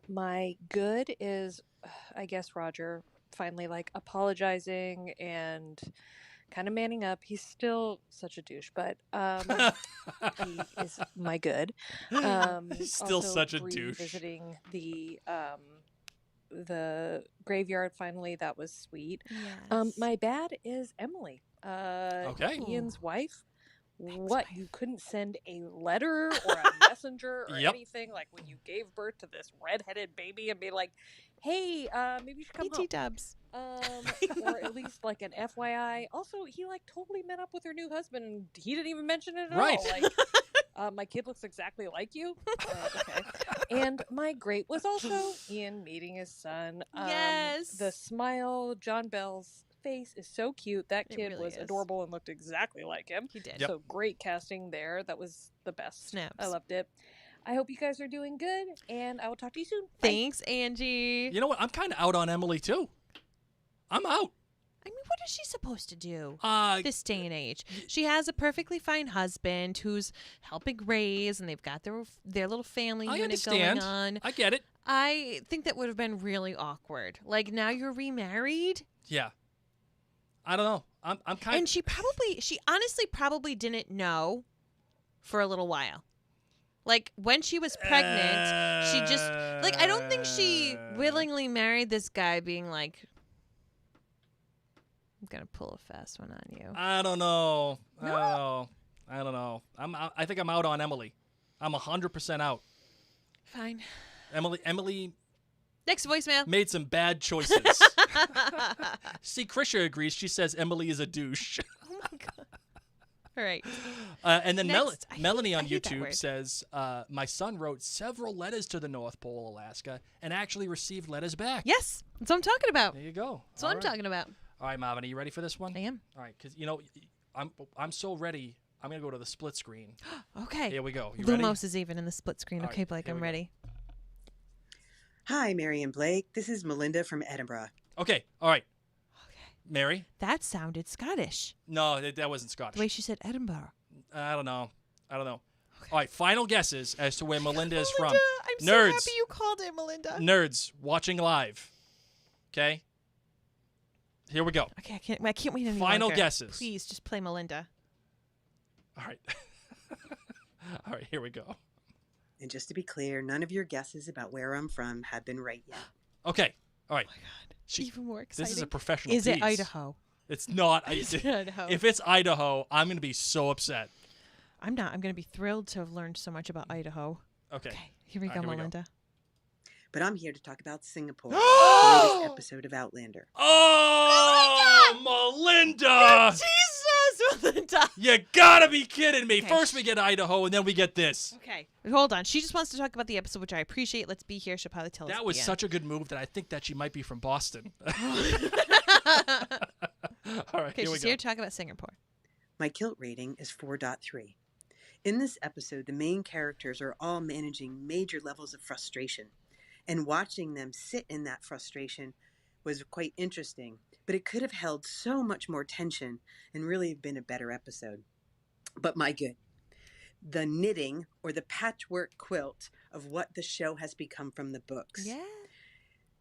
My good is, I guess, Roger finally like apologizing and kind of manning up. He's still such a douche, but he is my good. He's still also such a douche. Revisiting the graveyard finally, that was sweet. Yes. My bad is Emily. Okay. Ian's wife. What, you couldn't send a letter or a messenger or Yep. anything like when you gave birth to this redheaded baby and be like, hey, maybe you should come home. BT dubs. Or at least like an FYI. Also, he like totally met up with her new husband and he didn't even mention it at Right. all. Like, my kid looks exactly like you. Okay. And my great was also Ian meeting his son. Yes. The smile, John Bell's face is so cute. That It kid really was is. adorable and looked exactly like him. He did. Yep. So great casting there. That was the best. Snaps. I loved it. I hope you guys are doing good, and I will talk to you soon. Bye. Thanks, Angie. You know what? I'm kind of out on Emily, too. I'm out. I mean, what is she supposed to do this day and age? She has a perfectly fine husband who's helping raise, and they've got their little family I unit understand. going on. I get it. I think that would have been really awkward. Like, now you're remarried. Yeah. I don't know. I'm kind And she honestly probably didn't know for a little while. Like, when she was pregnant, she just, like, I don't think she willingly married this guy being like, I'm going to pull a fast one on you. I don't know. I don't know. I think I'm out on Emily. I'm 100% out. Fine. Emily Next voicemail. made some bad choices. See, Krisha agrees. She says Emily is a douche. Oh my God. All right. And then Next. Melanie on I hate that YouTube word. says, my son wrote several letters to the North Pole, Alaska, and actually received letters back. Yes. That's what I'm talking about. There you go. That's what I'm talking about. All right, Marvin, are you ready for this one? I am. All right, because, I'm so ready. I'm going to go to the split screen. Okay. Here we go. You ready? Lumos is even in the split screen. All Okay, right, Blake, here I'm we go. ready. Hi, Mary and Blake. This is Melinda from Edinburgh. Okay, all right. Okay. Mary? That sounded Scottish. No, that wasn't Scottish. The way she said Edinburgh. I don't know. All right, final guesses as to where Melinda is from. Melinda, I'm so Nerds. happy you called it Melinda. Nerds watching live. Okay? Here we go. Okay, I can't wait any Final longer. guesses. Please, just play Melinda. All right. All right, here we go. And just to be clear, none of your guesses about where I'm from have been right yet. Okay. All right. Oh my God. Even more exciting. This is a professional Is it tease. Idaho? It's not. Is it Idaho? If it's Idaho, I'm going to be so upset. I'm not. I'm going to be thrilled to have learned so much about Idaho. Okay. Here we All go, right, here we go. Melinda. But I'm here to talk about Singapore, the latest episode of Outlander. Oh, Melinda! Jesus, Melinda. You gotta be kidding me. Okay. First we get Idaho, and then we get this. Okay, hold on. She just wants to talk about the episode, which I appreciate. Let's be here. She'll probably tell us. That at was the end. such a good move that I think that she might be from Boston. All right, Okay, here we she's go. here to talk about Singapore. My kilt rating is 4.3. In this episode, the main characters are all managing major levels of frustration, and watching them sit in that frustration was quite interesting, but it could have held so much more tension and really been a better episode. But my good, the knitting or the patchwork quilt of what the show has become from the books. Yeah.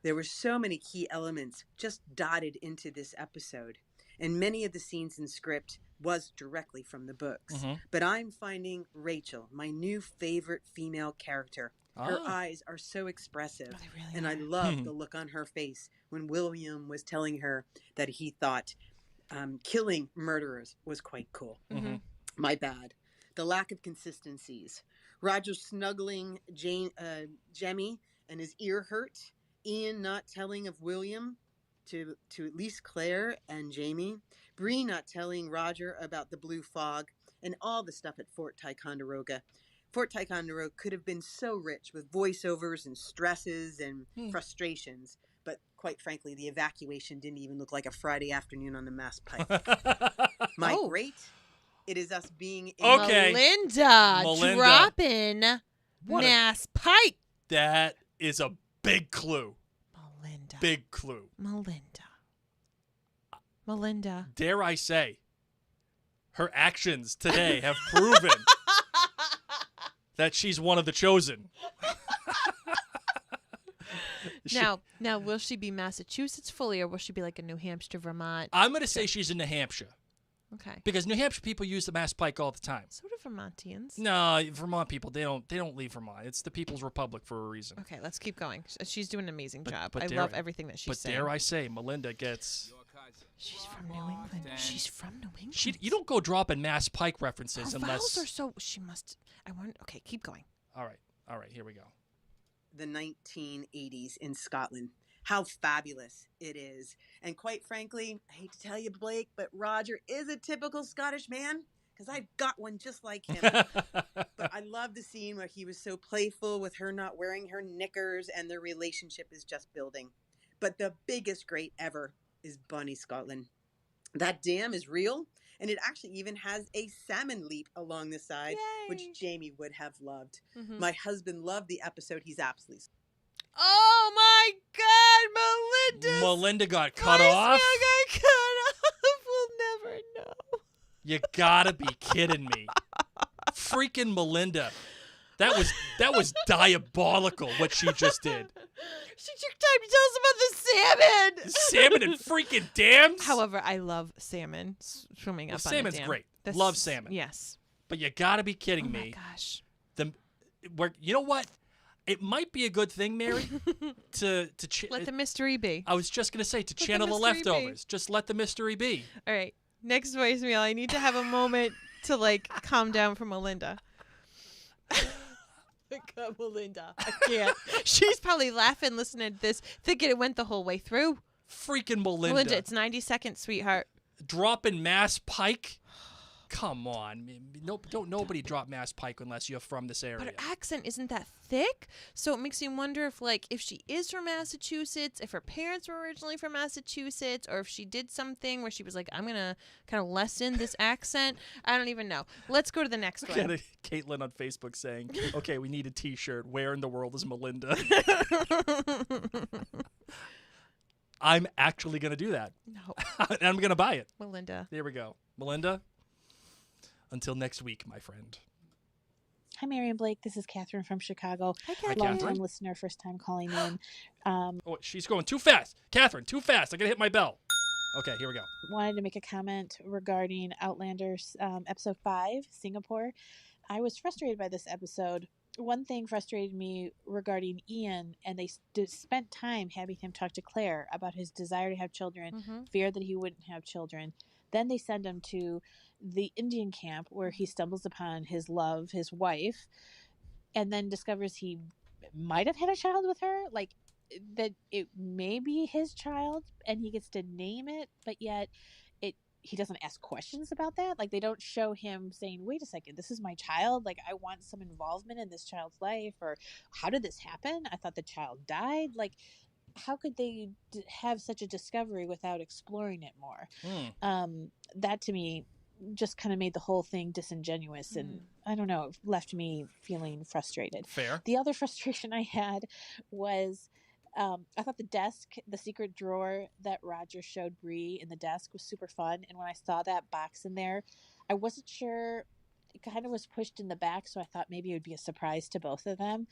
There were so many key elements just dotted into this episode, and many of the scenes in script was directly from the books. Mhm. But I'm finding Rachel, my new favorite female character. Her eyes are so expressive, Oh, they really and I are. love the look on her face when William was telling her that he thought killing murderers was quite cool. Mhm. My bad. The lack of consistencies. Roger snuggling Jemmy and his ear hurt. Ian not telling of William to at least Claire and Jamie. Bree not telling Roger about the blue fog and all the stuff at Fort Ticonderoga. Fort Ticonderoga could have been so rich with voiceovers and stresses and frustrations, but quite frankly, the evacuation didn't even look like a Friday afternoon on the Mass Pike. My great, it is us being in Okay. Melinda. Dropping What Mass Pike. That is a big clue. Melinda. Big clue. Melinda. Dare I say, her actions today have proven that she's one of the chosen. Now, will she be Massachusetts fully, or will she be like a New Hampshire, Vermont? I'm going to say she's in New Hampshire. Okay. Because New Hampshire people use the Mass Pike all the time. So do Vermontians. No, Vermont people, they don't leave Vermont. It's the People's Republic for a reason. Okay, let's keep going. She's doing an amazing job. but I dare love I- everything that she's But saying. dare I say, Melinda gets... She's from New England. She's from New England. You don't go dropping Mass Pike references Her unless... vowels are so... She must... I want... Okay, keep going. All right, here we go. the 1980s in Scotland. How fabulous it is. And quite frankly, I hate to tell you, Blake, but Roger is a typical Scottish man, because I've got one just like him. But I love the scene where he was so playful with her not wearing her knickers, and their relationship is just building. But the biggest great ever is Bonnie Scotland. That dam is real, and it actually even has a salmon leap along the side, which Jamie would have loved. Mhm. My husband loved the episode. He's absolutely... Oh my God, Melinda got cut off? got cut off. We'll never know. You gotta be kidding me. Freaking Melinda. That was diabolical what she just did. She took time to tell us about the salmon. Salmon and freaking dams? However, I love salmon swimming up on salmon's a dam. great. Love salmon. Yes. But you gotta be kidding me. Oh my gosh. You know what? It might be a good thing, Mary, to let the mystery be. I was just gonna say to Let the channel the mystery be. leftovers. Just let the mystery be. All right. Next voicemail. I need to have a moment to calm down for Melinda. God, Melinda. I can't. She's probably laughing listening to this, thinking it went the whole way through. Freaking Melinda. Melinda, it's 90 seconds, sweetheart. Dropping Mass Pike? Come on. Don't nobody drop Mass Pike unless you're from this area. But her accent isn't that thick, so it makes me wonder if she is from Massachusetts, if her parents were originally from Massachusetts, or if she did something where she was like, I'm going to kind of lessen this accent. I don't even know. Let's go to the next one. Get Caitlin on Facebook saying, okay, we need a t-shirt. Where in the world is Melinda? I'm actually going to do that. No. And I'm going to buy it. Melinda. There we go. Melinda, until next week, my friend. Hi, Mary and Blake. This is Catherine from Chicago. Hi, Catherine. Long-time listener, first time calling in. Oh, she's going too fast. Catherine, too fast. I got to hit my bell. Okay, here we go. Wanted to make a comment regarding Outlander episode 5, Singapore. I was frustrated by this episode. One thing frustrated me regarding Ian, and they spent time having him talk to Claire about his desire to have children, fear that he wouldn't have children. Then they send him to the Indian camp where he stumbles upon his love, his wife, and then discovers he might have had a child with her, that it may be his child, and he gets to name it, but yet he doesn't ask questions about that. They don't show him saying, wait a second, this is my child. I want some involvement in this child's life, or how did this happen? I thought the child died. How could they have such a discovery without exploring it more? That to me just kind of made the whole thing disingenuous, and I don't know, it left me feeling frustrated. Fair. The other frustration I had was I thought the desk, the secret drawer that Roger showed Bree in the desk was super fun, and when I saw that box in there, I wasn't sure. It kind of was pushed in the back, so I thought maybe it would be a surprise to both of them.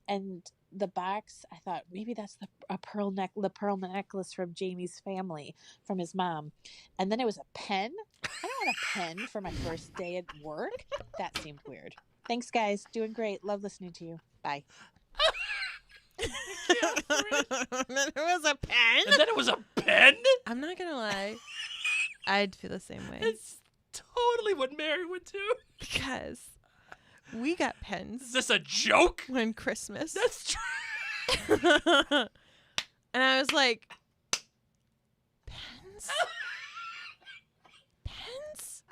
And the box, I thought maybe that's the pearl necklace from Jamie's family, from his mom. And then it was a pen. I don't want a pen for my first day at work. That seemed weird. Thanks, guys. Doing great. Love listening to you. Bye. And then it was a pen. And then it was a pen? I'm not going to lie. I'd feel the same way. It's totally what Mary would do. Because we got pens. Is this a joke? When Christmas. That's true. And I was like, pens? Pens?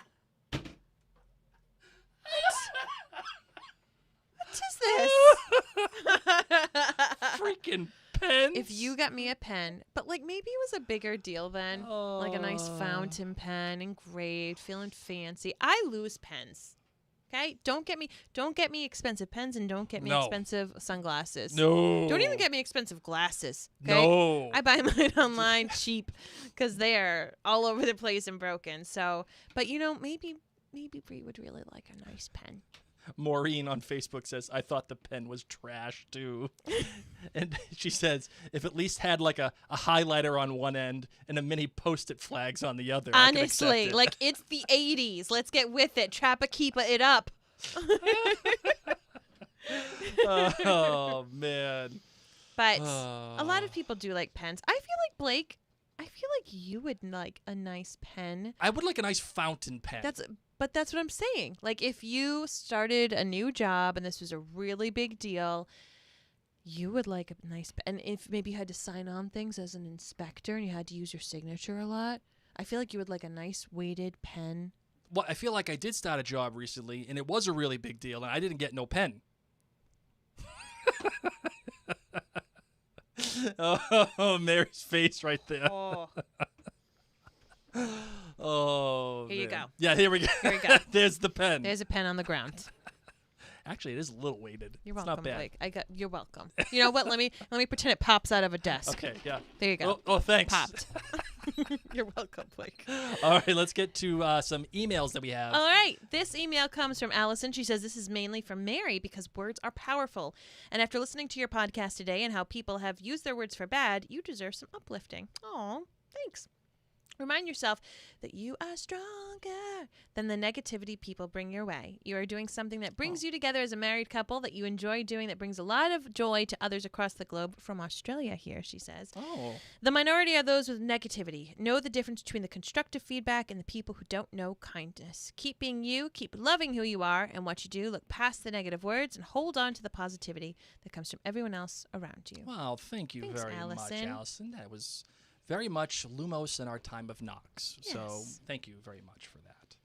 What is this? Freaking pens. If you got me a pen, but like maybe it was a bigger deal then. Like a nice fountain pen, engraved, feeling fancy. I lose pens. Okay? Don't get me expensive pens, and don't get me expensive sunglasses. No. Don't even get me expensive glasses. Okay? No. I buy mine online cheap because they are all over the place and broken. So, but maybe Bree would really like a nice pen. Maureen on Facebook says, I thought the pen was trash too. And she says, if at least had like a highlighter on one end and a mini Post-it flags on the other. Honestly, like it's the 80s. Let's get with it. Trappa-keepa it up. Oh, man. But a lot of people do like pens. I feel like, Blake, you would like a nice pen. I would like a nice fountain pen. But that's what I'm saying. Like, if you started a new job and this was a really big deal, you would like a nice pen. And if maybe you had to sign on things as an inspector and you had to use your signature a lot, I feel like you would like a nice weighted pen. Well, I feel like I did start a job recently, and it was a really big deal, and I didn't get no pen. Oh, Mary's face right there. Oh. Oh, Here you go. Yeah, here we go. Here we go. There's the pen. There's a pen on the ground. Actually, it is a little weighted. You're it's welcome, not bad. Blake. You're welcome. You know what? Let me pretend it pops out of a desk. Okay, yeah. There you go. Oh, thanks. Popped. You're welcome, Blake. All right, let's get to some emails that we have. All right. This email comes from Allison. She says, this is mainly from Mary because words are powerful. And after listening to your podcast today and how people have used their words for bad, you deserve some uplifting. Oh, thanks. Remind yourself that you are stronger than the negativity people bring your way. You are doing something that brings you together as a married couple that you enjoy doing, that brings a lot of joy to others across the globe. From Australia here, she says. Oh. The minority are those with negativity. Know the difference between the constructive feedback and the people who don't know kindness. Keep being you, keep loving who you are and what you do. Look past the negative words and hold on to the positivity that comes from everyone else around you. Well, thank you Thanks, very Allison. much, Allison. That was very much Lumos in our time of Knox. Yes. So thank you very much for that.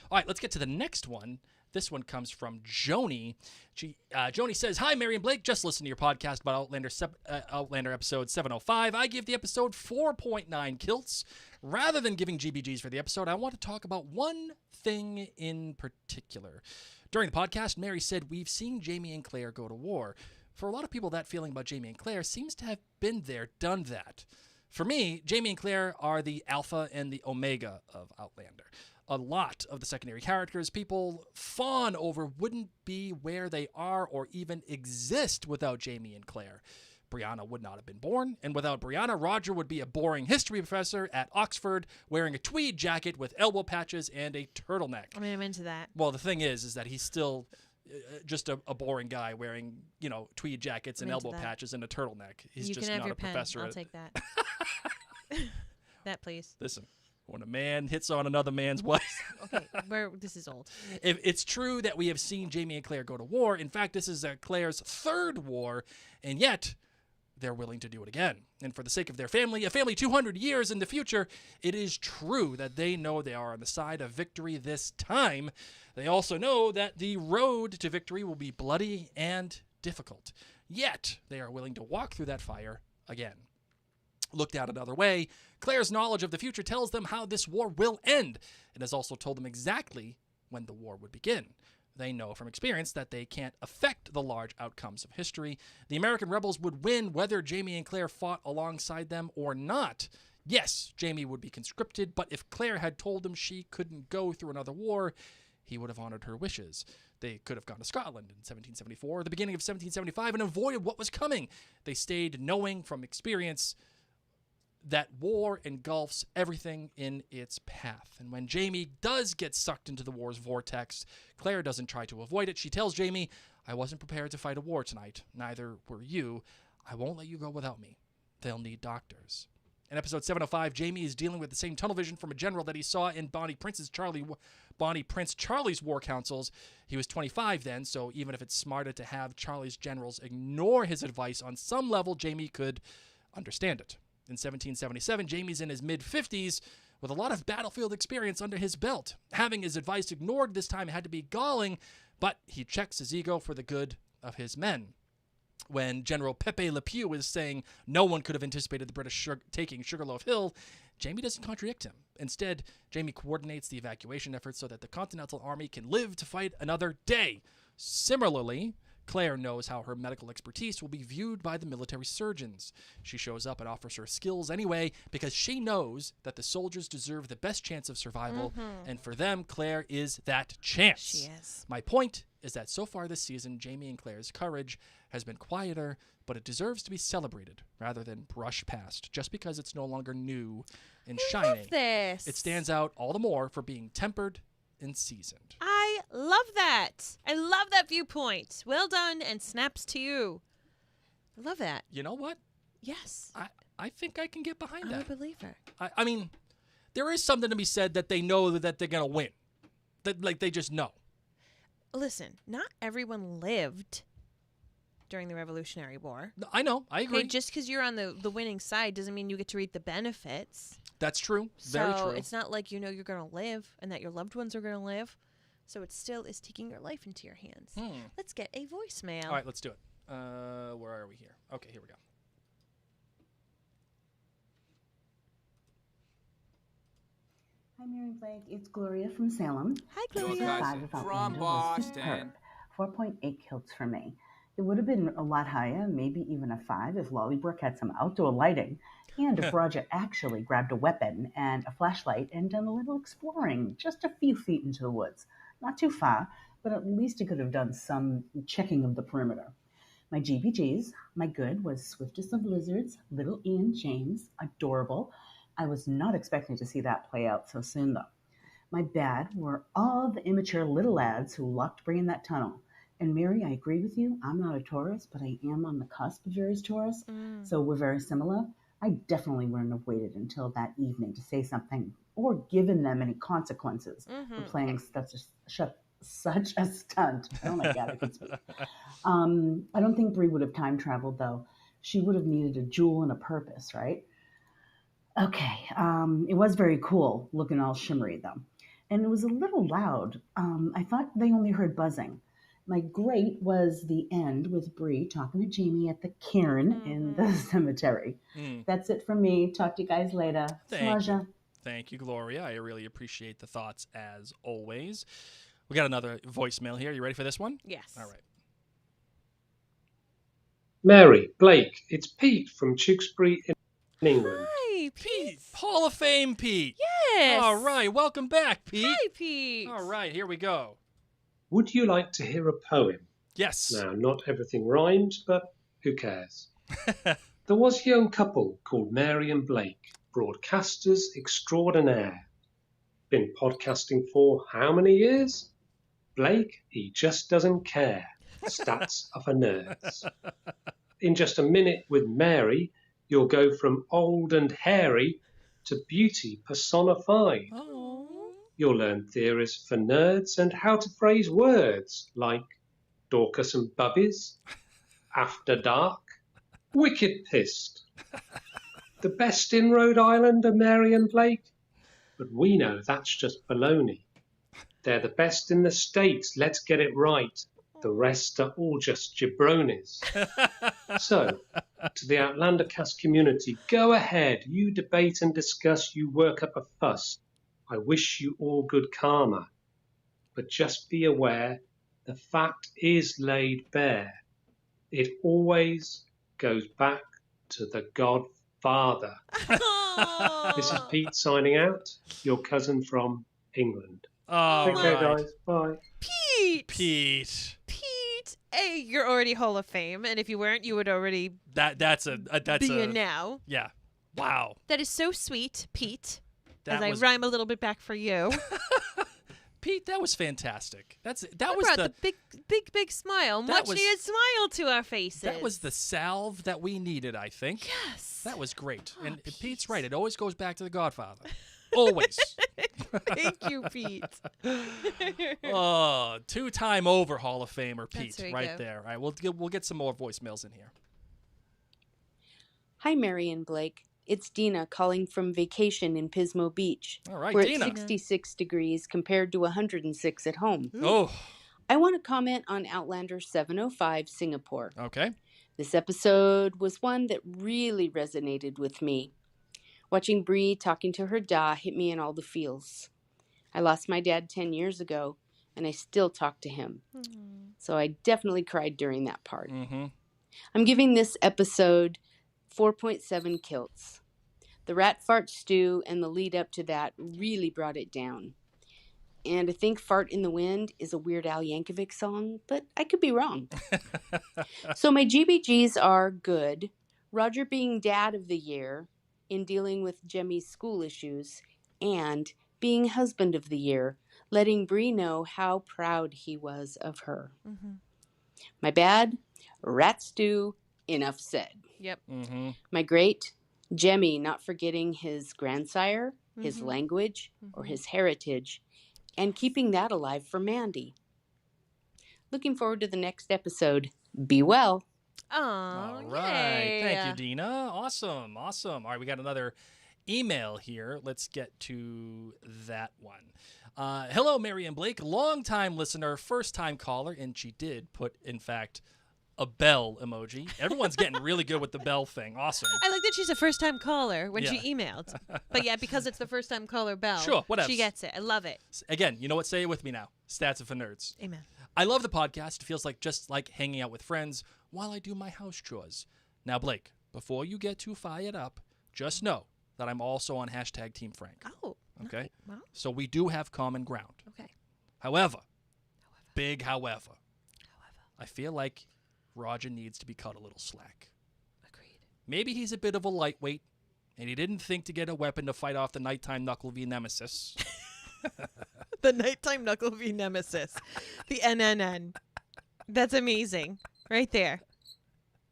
All right, let's get to the next one. This one comes from Joni. Joni says, hi, Mary and Blake. Just listened to your podcast about Outlander episode 705. I give the episode 4.9 kilts. Rather than giving GBGs for the episode, I want to talk about one thing in particular. During the podcast, Mary said, we've seen Jamie and Claire go to war. For a lot of people, that feeling about Jamie and Claire seems to have been there, done that. For me, Jamie and Claire are the alpha and the omega of Outlander. A lot of the secondary characters people fawn over wouldn't be where they are or even exist without Jamie and Claire. Brianna would not have been born, and without Brianna, Roger would be a boring history professor at Oxford wearing a tweed jacket with elbow patches and a turtleneck. I mean, I'm into that. Well, the thing is that he's still just a boring guy wearing, tweed jackets and elbow patches and a turtleneck. He's just not a professor. I'll take that. That, please. Listen, when a man hits on another man's wife. Okay, this is old. If it's true that we have seen Jamie and Claire go to war, in fact, this is Claire's third war, and yet they're willing to do it again. And for the sake of their family, a family 200 years in the future, it is true that they know they are on the side of victory this time. They also know that the road to victory will be bloody and difficult. Yet, they are willing to walk through that fire again. Looked at another way, Claire's knowledge of the future tells them how this war will end. It has also told them exactly when the war would begin. They know from experience that they can't affect the large outcomes of history. The American rebels would win whether Jamie and Claire fought alongside them or not. Yes, Jamie would be conscripted, but if Claire had told him she couldn't go through another war, he would have honored her wishes. They could have gone to Scotland in 1774 or the beginning of 1775 and avoided what was coming. They stayed knowing from experience that war engulfs everything in its path. And when Jamie does get sucked into the war's vortex, Claire doesn't try to avoid it. She tells Jamie, I wasn't prepared to fight a war tonight. Neither were you. I won't let you go without me. They'll need doctors. In episode 705, Jamie is dealing with the same tunnel vision from a general that he saw in Bonnie Prince Charlie's war councils. He was 25 then, so even if it's smarter to have Charlie's generals ignore his advice on some level, Jamie could understand it. In 1777, Jamie's in his mid-50s with a lot of battlefield experience under his belt. Having his advice ignored this time had to be galling, but he checks his ego for the good of his men. When General Pepe Le Pew is saying no one could have anticipated the British taking Sugarloaf Hill, Jamie doesn't contradict him. Instead, Jamie coordinates the evacuation efforts so that the Continental Army can live to fight another day. Similarly, Claire knows how her medical expertise will be viewed by the military surgeons. She shows up and offers her skills anyway because she knows that the soldiers deserve the best chance of survival, and for them, Claire is that chance. She is. My point is that so far this season, Jamie and Claire's courage has been quieter, but it deserves to be celebrated rather than brushed past just because it's no longer new and shiny. Love this. It stands out all the more for being tempered and seasoned. I love that. I love that viewpoint. Well done, and snaps to you. I love that. You know what? Yes. I think I can get behind I'm that. a believer. I mean, there is something to be said that they know that they're going to win. That, like, they just know. Listen, not everyone lived during the Revolutionary War. No, I know. I agree. Okay, just because you're on the winning side doesn't mean you get to reap the benefits. That's true. Very so true. it's not like you know you're going to live and that your loved ones are going to live. So it still is taking your life into your hands. Let's get a voicemail. All right, let's do it. Where are we here? Okay, here we go. Hi, Mary Blake. It's Gloria from Salem. Hi, Season Gloria. 5 of From Outlander was superb. Boston. 4.8 kilts for me. It would have been a lot higher, maybe even a 5, if Lollybrook had some outdoor lighting, and if Roger actually grabbed a weapon and a flashlight and done a little exploring just a few feet into the woods. Not too far, but at least he could have done some checking of the perimeter. My GBGs, my good was Swiftest of Lizards, little Ian James, adorable. I was not expecting to see that play out so soon, though. My bad were all the immature little lads who locked Bree in that tunnel. And Mary, I agree with you. I'm not a Taurus, but I am on the cusp of various Taurus, so we're very similar. I definitely wouldn't have waited until that evening to say something or given them any consequences for playing such a stunt. Oh my God, I could speak. I don't think Bree would have time traveled, though. She would have needed a jewel and a purpose, right? Okay, it was very cool, looking all shimmery, though. And it was a little loud. I thought they only heard buzzing. My great was the end with Bree talking to Jamie at the cairn in the cemetery. That's it from me. Talk to you guys later. Pleasure. Thank you, Gloria. I really appreciate the thoughts as always. We got another voicemail here. You ready for this one? Yes. All right. Mary, Blake, it's Pete from Tewksbury in England. Hi, Pete. Hall of Fame, Pete. Yes. All right. Welcome back, Pete. Hi, Pete. All right. Here we go. Would you like to hear a poem? Yes. Now, not everything rhymes, but who cares? There was a young couple called Mary and Blake, broadcasters extraordinaire. Been podcasting for how many years? Blake, he just doesn't care. Stats are for nerds. In just a minute with Mary, you'll go from old and hairy to beauty personified. Oh. You'll learn theories for nerds and how to phrase words like Dorcas and Bubbies, After Dark, Wicked Pissed. The best in Rhode Island are Mary and Blake, but we know that's just baloney. They're the best in the States, let's get it right. The rest are all just jabronis. So, to the Outlander cast community, go ahead, you debate and discuss, you work up a fuss. I wish you all good karma. But just be aware, the fact is laid bare. It always goes back to the Godfather. This is Pete signing out, your cousin from England. All Take care, right. guys. Bye. Pete. Pete. Hey, you're already Hall of Fame, and if you weren't, you would already That's be a now. Yeah. Wow. That is so sweet, Pete. That as was... I rhyme a little bit back for you. Pete, that was fantastic. That was was the big smile. Much needed smile to our faces. That was the salve that we needed, I think. Yes. That was great. And Pete's right. It always goes back to the Godfather. Always. Thank you, Pete. Oh, 2-time over Hall of Famer Pete, That's right good. there. All right, we'll get some more voicemails in here. Hi, Mary and Blake. It's Dina calling from vacation in Pismo Beach. All right, We're Dina. at 66 degrees compared to 106 at home. Oh. I want to comment on Outlander 705 Singapore. Okay. This episode was one that really resonated with me. Watching Bree talking to her da hit me in all the feels. I lost my dad 10 years ago, and I still talk to him. So I definitely cried during that part. Mm-hmm. I'm giving this episode 4.7 kilts. The rat fart stew and the lead up to that really brought it down. And I think Fart in the Wind is a Weird Al Yankovic song, but I could be wrong. So my GBGs are good. Roger being dad of the year in dealing with Jemmy's school issues, and being husband of the year, letting Bree know how proud he was of her. Mm-hmm. My bad, rat stew, enough said. Yep. Mm-hmm. My great, Jemmy not forgetting his grandsire, his Mhm. language, or his heritage, and keeping that alive for Mandy. Looking forward to the next episode. Be well. All right. Thank you, Dina. Awesome. Awesome. All right, we got another email here. Let's get to that one. Hello, Mary and Blake. Long-time listener, first-time caller, and she did put, in fact, a bell emoji. Everyone's getting really good with the bell thing. Awesome. I like that she's a first-time caller when Yeah. she emailed. But yeah, because it's the first-time caller bell. Sure, whatever. She gets it. I love it. Again, you know what? Say it with me now. Stats for nerds. Amen. I love the podcast. It feels like just like hanging out with friends while I do my house chores. Now, Blake, before you get too fired up, just know that I'm also on hashtag Team Frank. Oh, okay. nice. Wow. So we do have common ground. Okay. However, big however, I feel like Roger needs to be cut a little slack. Agreed. Maybe he's a bit of a lightweight, and he didn't think to get a weapon to fight off the nighttime Knuckle v Nemesis. The nighttime Knuckle v Nemesis. The NNN. That's amazing. Right there.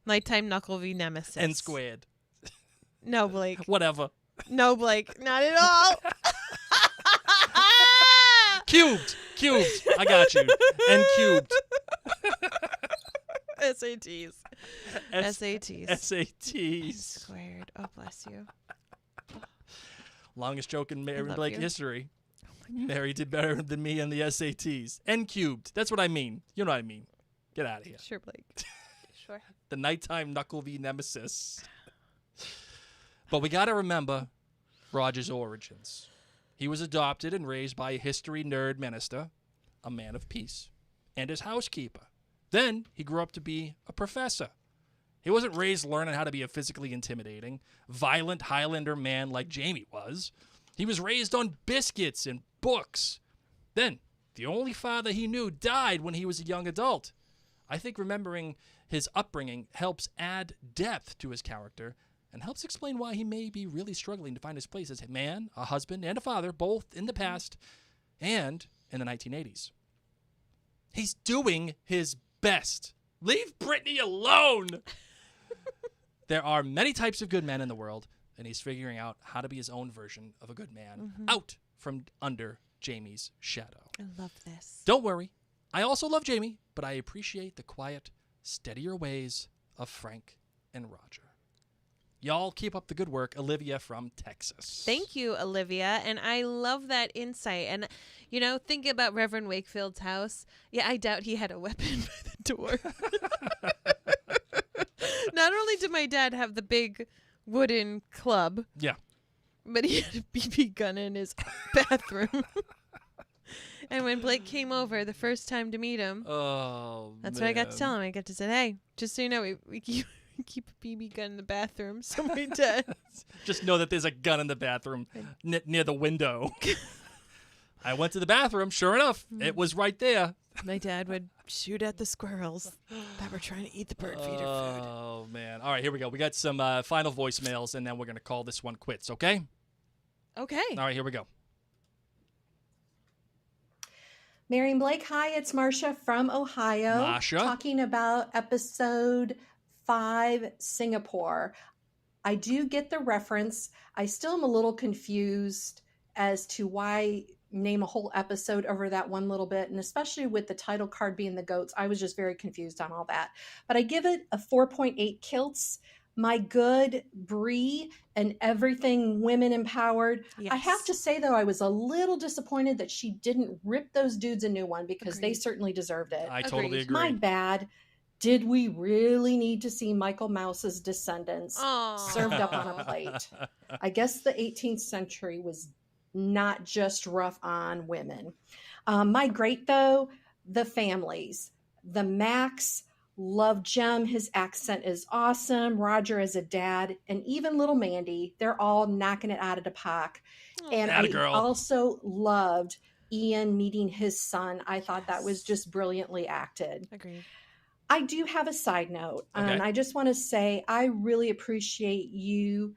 Nighttime Knuckle v Nemesis. N squared. No, Blake. Whatever. No, Blake. Not at all. Cubed. I got you. N cubed. SATs. SATs. SATs. Squared. Oh, bless you. Longest joke in Mary love Blake you. history. Mary did better than me on the SATs. N cubed. That's what I mean. You know what I mean. Get out of here. Sure, Blake. Sure. The nighttime Knuckle v Nemesis. But we got to remember Roger's origins. He was adopted and raised by a history nerd minister, a man of peace, and his housekeeper. Then he grew up to be a professor. He wasn't raised learning how to be a physically intimidating, violent Highlander man like Jamie was. He was raised on biscuits and books. Then, the only father he knew died when he was a young adult. I think remembering his upbringing helps add depth to his character and helps explain why he may be really struggling to find his place as a man, a husband, and a father, both in the past and in the 1980s. He's doing his best. Leave Brittany alone! There are many types of good men in the world, and he's figuring out how to be his own version of a good man out from under Jamie's shadow. I love this. Don't worry. I also love Jamie, but I appreciate the quiet, steadier ways of Frank and Roger. Y'all keep up the good work. Olivia from Texas. Thank you, Olivia. And I love that insight. And, you know, think about Reverend Wakefield's house. Yeah, I doubt he had a weapon by the door. Not only did my dad have the big wooden club, Yeah. but he had a BB gun in his bathroom. And when Blake came over the first time to meet him, that's what I got to tell him. I got to say, hey, just so you know, we keep a BB gun in the bathroom. So my dad... Just know that there's a gun in the bathroom near the window. I went to the bathroom. Sure enough, it was right there. My dad would shoot at the squirrels that were trying to eat the bird feeder food. Oh, man. All right, here we go. We got some final voicemails, and then we're going to call this one quits, okay? Okay. All right, here we go. Mary and Blake, hi, it's Marcia from Ohio. Marcia. Talking about episode 5, Singapore. I do get the reference. I still am a little confused as to why name a whole episode over that one little bit, and especially with the title card being the goats, I was just very confused on all that. But I give it a 4.8 kilts. My good, Bree, and everything women empowered. Yes. I have to say, though, I was a little disappointed that she didn't rip those dudes a new one because they Agreed. certainly deserved it. I totally agree. My bad. Did we really need to see Michael Mouse's descendants served up on a plate? I guess the 18th century was not just rough on women. My great, though, the families. The Max, love Jem. His accent is awesome. Roger as a dad. And even little Mandy. They're all knocking it out of the park. And I also loved Ian meeting his son. I thought that was just brilliantly acted. Agreed. I do have a side note, Okay. and I just want to say I really appreciate you,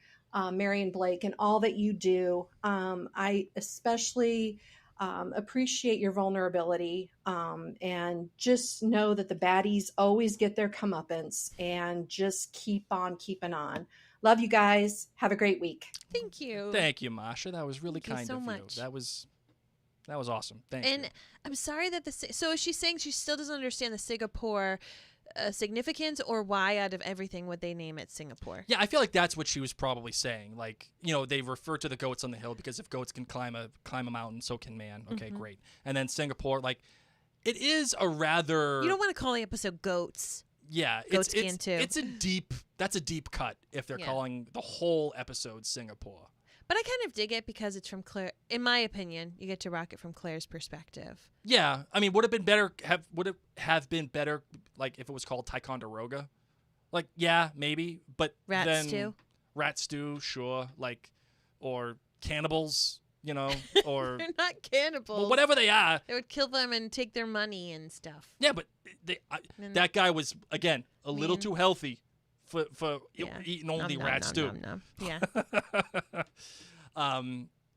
Marion Blake, and all that you do. I especially appreciate your vulnerability, and just know that the baddies always get their comeuppance, and just keep on keeping on. Love you guys. Have a great week. Thank you. Thank you, Masha. That was really Thank you kind so of much. you. That was awesome. Thank you. And I'm sorry that so is she saying she still doesn't understand the Singapore significance, or why out of everything would they name it Singapore? Yeah, I feel like that's what she was probably saying. Like, they refer to the goats on the hill because if goats can climb a mountain, so can man. Okay, great. And then Singapore, like, it is a rather... You don't want to call the episode Goats. Yeah, Goat skin too. That's a deep cut if they're calling the whole episode Singapore. But I kind of dig it because it's from Claire. In my opinion, you get to rock it from Claire's perspective. Yeah, I mean, would it have been better like if it was called Ticonderoga? Like, yeah, maybe, but Rat stew, sure, like, or cannibals, or they're not cannibals. Well, whatever they are, they would kill them and take their money and stuff. Yeah, but that guy was again a little too healthy for eating only rat stew. Yeah.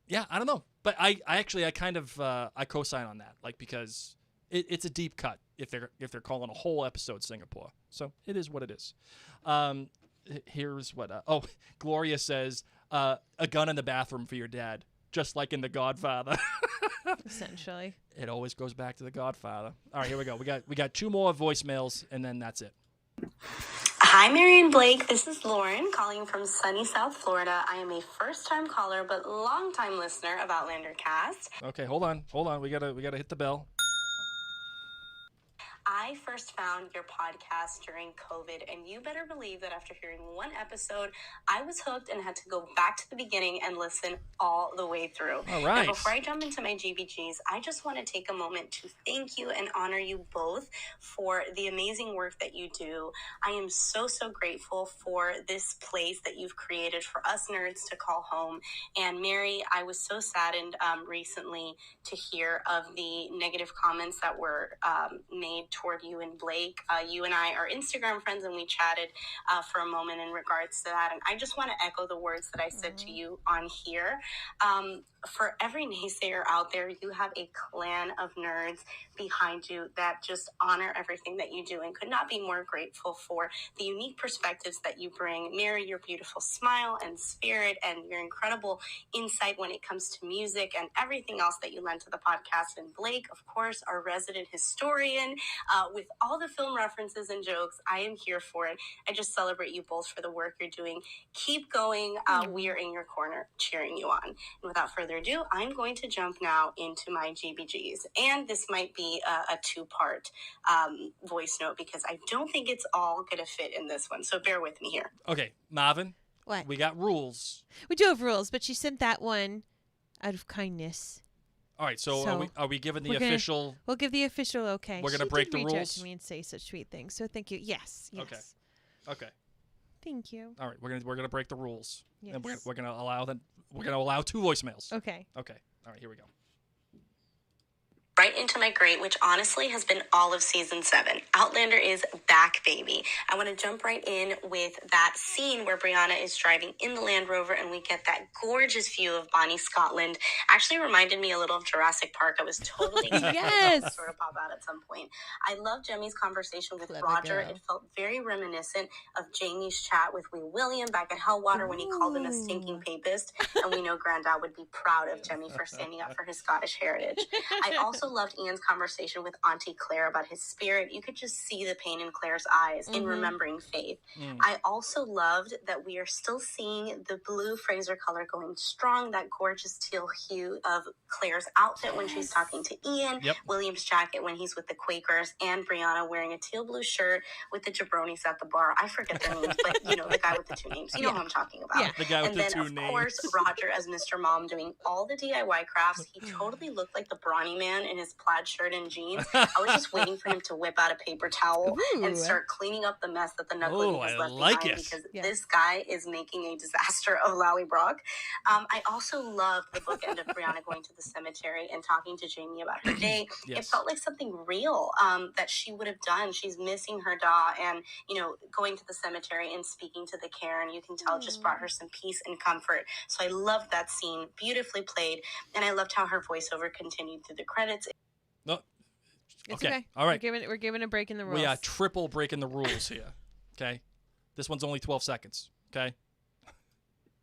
Yeah, I don't know, but I kind of I co-sign on that, like, because it's a deep cut if they're calling a whole episode Singapore. So it is what it is. Here's what Gloria says: a gun in the bathroom for your dad, just like in The Godfather. Essentially, it always goes back to The Godfather. All right, here we go. We got 2 more voicemails, and then that's it. Hi, Marion Blake. This is Lauren calling from sunny South Florida. I am a first-time caller but long-time listener of Outlander cast. Okay, hold on. We gotta hit the bell. I first found your podcast during COVID, and you better believe that after hearing one episode, I was hooked and had to go back to the beginning and listen all the way through. All right. And before I jump into my GBGs, I just want to take a moment to thank you and honor you both for the amazing work that you do. I am so, so grateful for this place that you've created for us nerds to call home. And Mary, I was so saddened recently to hear of the negative comments that were made toward you and Blake. You and I are Instagram friends, and we chatted for a moment in regards to that. And I just want to echo the words that I said to you on here. For every naysayer out there, you have a clan of nerds behind you that just honor everything that you do, and could not be more grateful for the unique perspectives that you bring. Mary, your beautiful smile and spirit and your incredible insight when it comes to music and everything else that you lend to the podcast. And Blake, of course, our resident historian, with all the film references and jokes. I am here for it. I just celebrate you both for the work you're doing. Keep going. We are in your corner cheering you on. And without further ado, I'm going to jump now into my GBGs. And this might be a 2-part voice note because I don't think it's all going to fit in this one. So bear with me here. Okay, Marvin. What? We got rules. We do have rules, but she sent that one out of kindness. All right, so are we giving the official? We'll give the official okay. We're going to break the rules? She did reach out to me and say such sweet things, so thank you. Yes. Okay. Thank you. All right, we're gonna break the rules. Yes. And we're gonna allow 2 voicemails. Okay. All right, here we go. Right into my great, which honestly has been all of season 7. Outlander is back, baby. I want to jump right in with that scene where Brianna is driving in the Land Rover and we get that gorgeous view of Bonnie, Scotland. Actually reminded me a little of Jurassic Park. I was totally expecting that to sort of pop out at some point. I love Jemmy's conversation with Roger. It felt very reminiscent of Jamie's chat with Wee William back at Hellwater when he called him a stinking papist. And we know Grandad would be proud of Jemmy for standing up for his Scottish heritage. I also also loved Ian's conversation with Auntie Claire about his spirit. You could just see the pain in Claire's eyes in remembering Faith. I also loved that we are still seeing the blue Fraser color going strong, that gorgeous teal hue of Claire's outfit when she's talking to Ian, William's jacket when he's with the Quakers, and Brianna wearing a teal blue shirt with the jabronis at the bar. I forget their names, but you know, the guy with the two names. You know who I'm talking about. Yeah. The guy with and the then, two of names. course, Roger as Mr. Mom doing all the DIY crafts. He totally looked like the brawny man in his plaid shirt and jeans. I was just waiting for him to whip out a paper towel and start cleaning up the mess that the knucklehead has left behind, because this guy is making a disaster of Lallybroch. I also loved the bookend of Brianna going to the cemetery and talking to Jamie about her day. It felt like something real that she would have done. She's missing her da, and you know, going to the cemetery and speaking to the cairn, you can tell just brought her some peace and comfort. So I loved that scene, beautifully played, and I loved how her voiceover continued through the credits. No. It's okay. All right. We're giving a break in the rules. We are triple breaking the rules here. Okay. This one's only 12 seconds. Okay.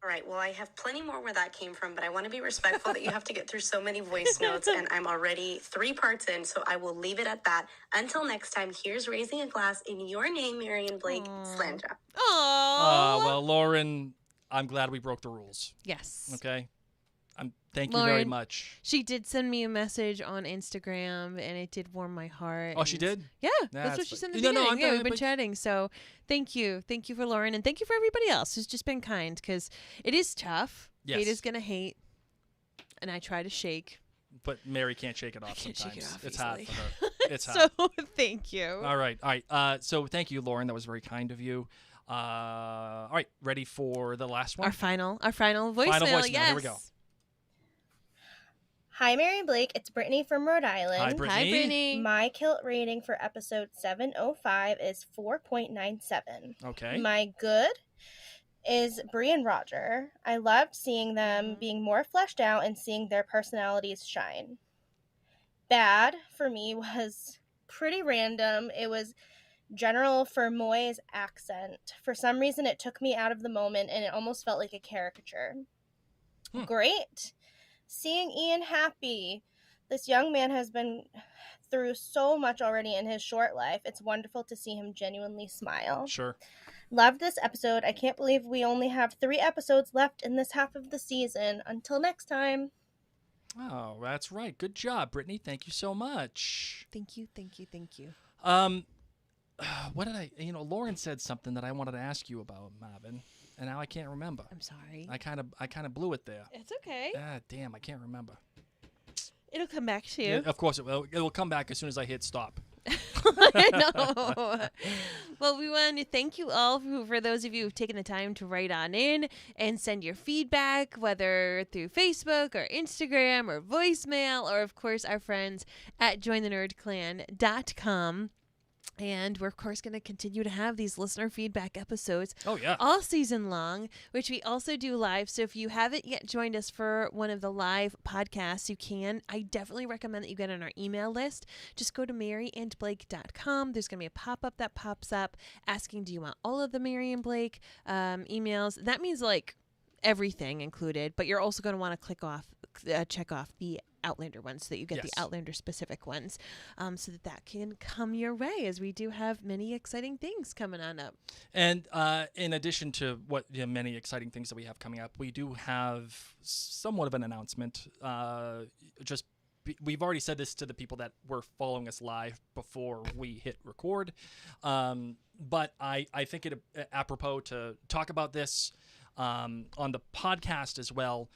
All right, well, I have plenty more where that came from, but I want to be respectful that you have to get through so many voice notes, and I'm already 3 parts in, so I will leave it at that. Until next time, here's raising a glass in your name, Marion Blake, Slandra. Oh. Well, Lauren, I'm glad we broke the rules. Yes. Okay. Thank you very much. She did send me a message on Instagram, and it did warm my heart. Oh, she did? Yeah, that's what she said in the beginning. Yeah, we've been chatting. So thank you. Thank you for Lauren, and thank you for everybody else who's just been kind, because it is tough. Yes. Hate is going to hate, and I try to shake. But Mary can't shake it off sometimes. Shake it off it's easily. hard for her. It's hard. So thank you. All right. So thank you, Lauren. That was very kind of you. All right. Ready for the last one? Our final voicemail. Yes. Here we go. Hi, Mary and Blake. It's Brittany from Rhode Island. Hi, Brittany. Hi, Brittany. My kilt rating for episode 705 is 4.97. Okay. My good is Bree and Roger. I loved seeing them being more fleshed out and seeing their personalities shine. Bad for me was pretty random. It was General Fermoy's accent. For some reason, it took me out of the moment, and it almost felt like a caricature. Great. Seeing Ian happy. This young man has been through so much already in his short life. It's wonderful to see him genuinely smile. Sure. Loved this episode. I can't believe we only have 3 episodes left in this half of the season. Until next time. Oh, that's right. Good job, Brittany. Thank you so much. Thank you. What did Lauren said something that I wanted to ask you about, Marvin, and now I can't remember. I'm sorry. I kind of blew it there. It's okay. Ah, damn, I can't remember. It'll come back to you. Yeah, of course it will. It will come back as soon as I hit stop. No. Well, we want to thank you all for those of you who've taken the time to write on in and send your feedback, whether through Facebook or Instagram or voicemail, or of course our friends at jointhenerdclan.com. And we're, of course, going to continue to have these listener feedback episodes all season long, which we also do live. So if you haven't yet joined us for one of the live podcasts, you can. I definitely recommend that you get on our email list. Just go to maryandblake.com. There's going to be a pop-up that pops up asking, do you want all of the Mary and Blake emails? That means like everything included, but you're also going to want to check off the Outlander ones so that you get the Outlander specific ones, so that can come your way, as we do have many exciting things coming on up. And in addition to many exciting things that we have coming up, we do have somewhat of an announcement. We've already said this to the people that were following us live before we hit record, but I think it apropos to talk about this on the podcast as well.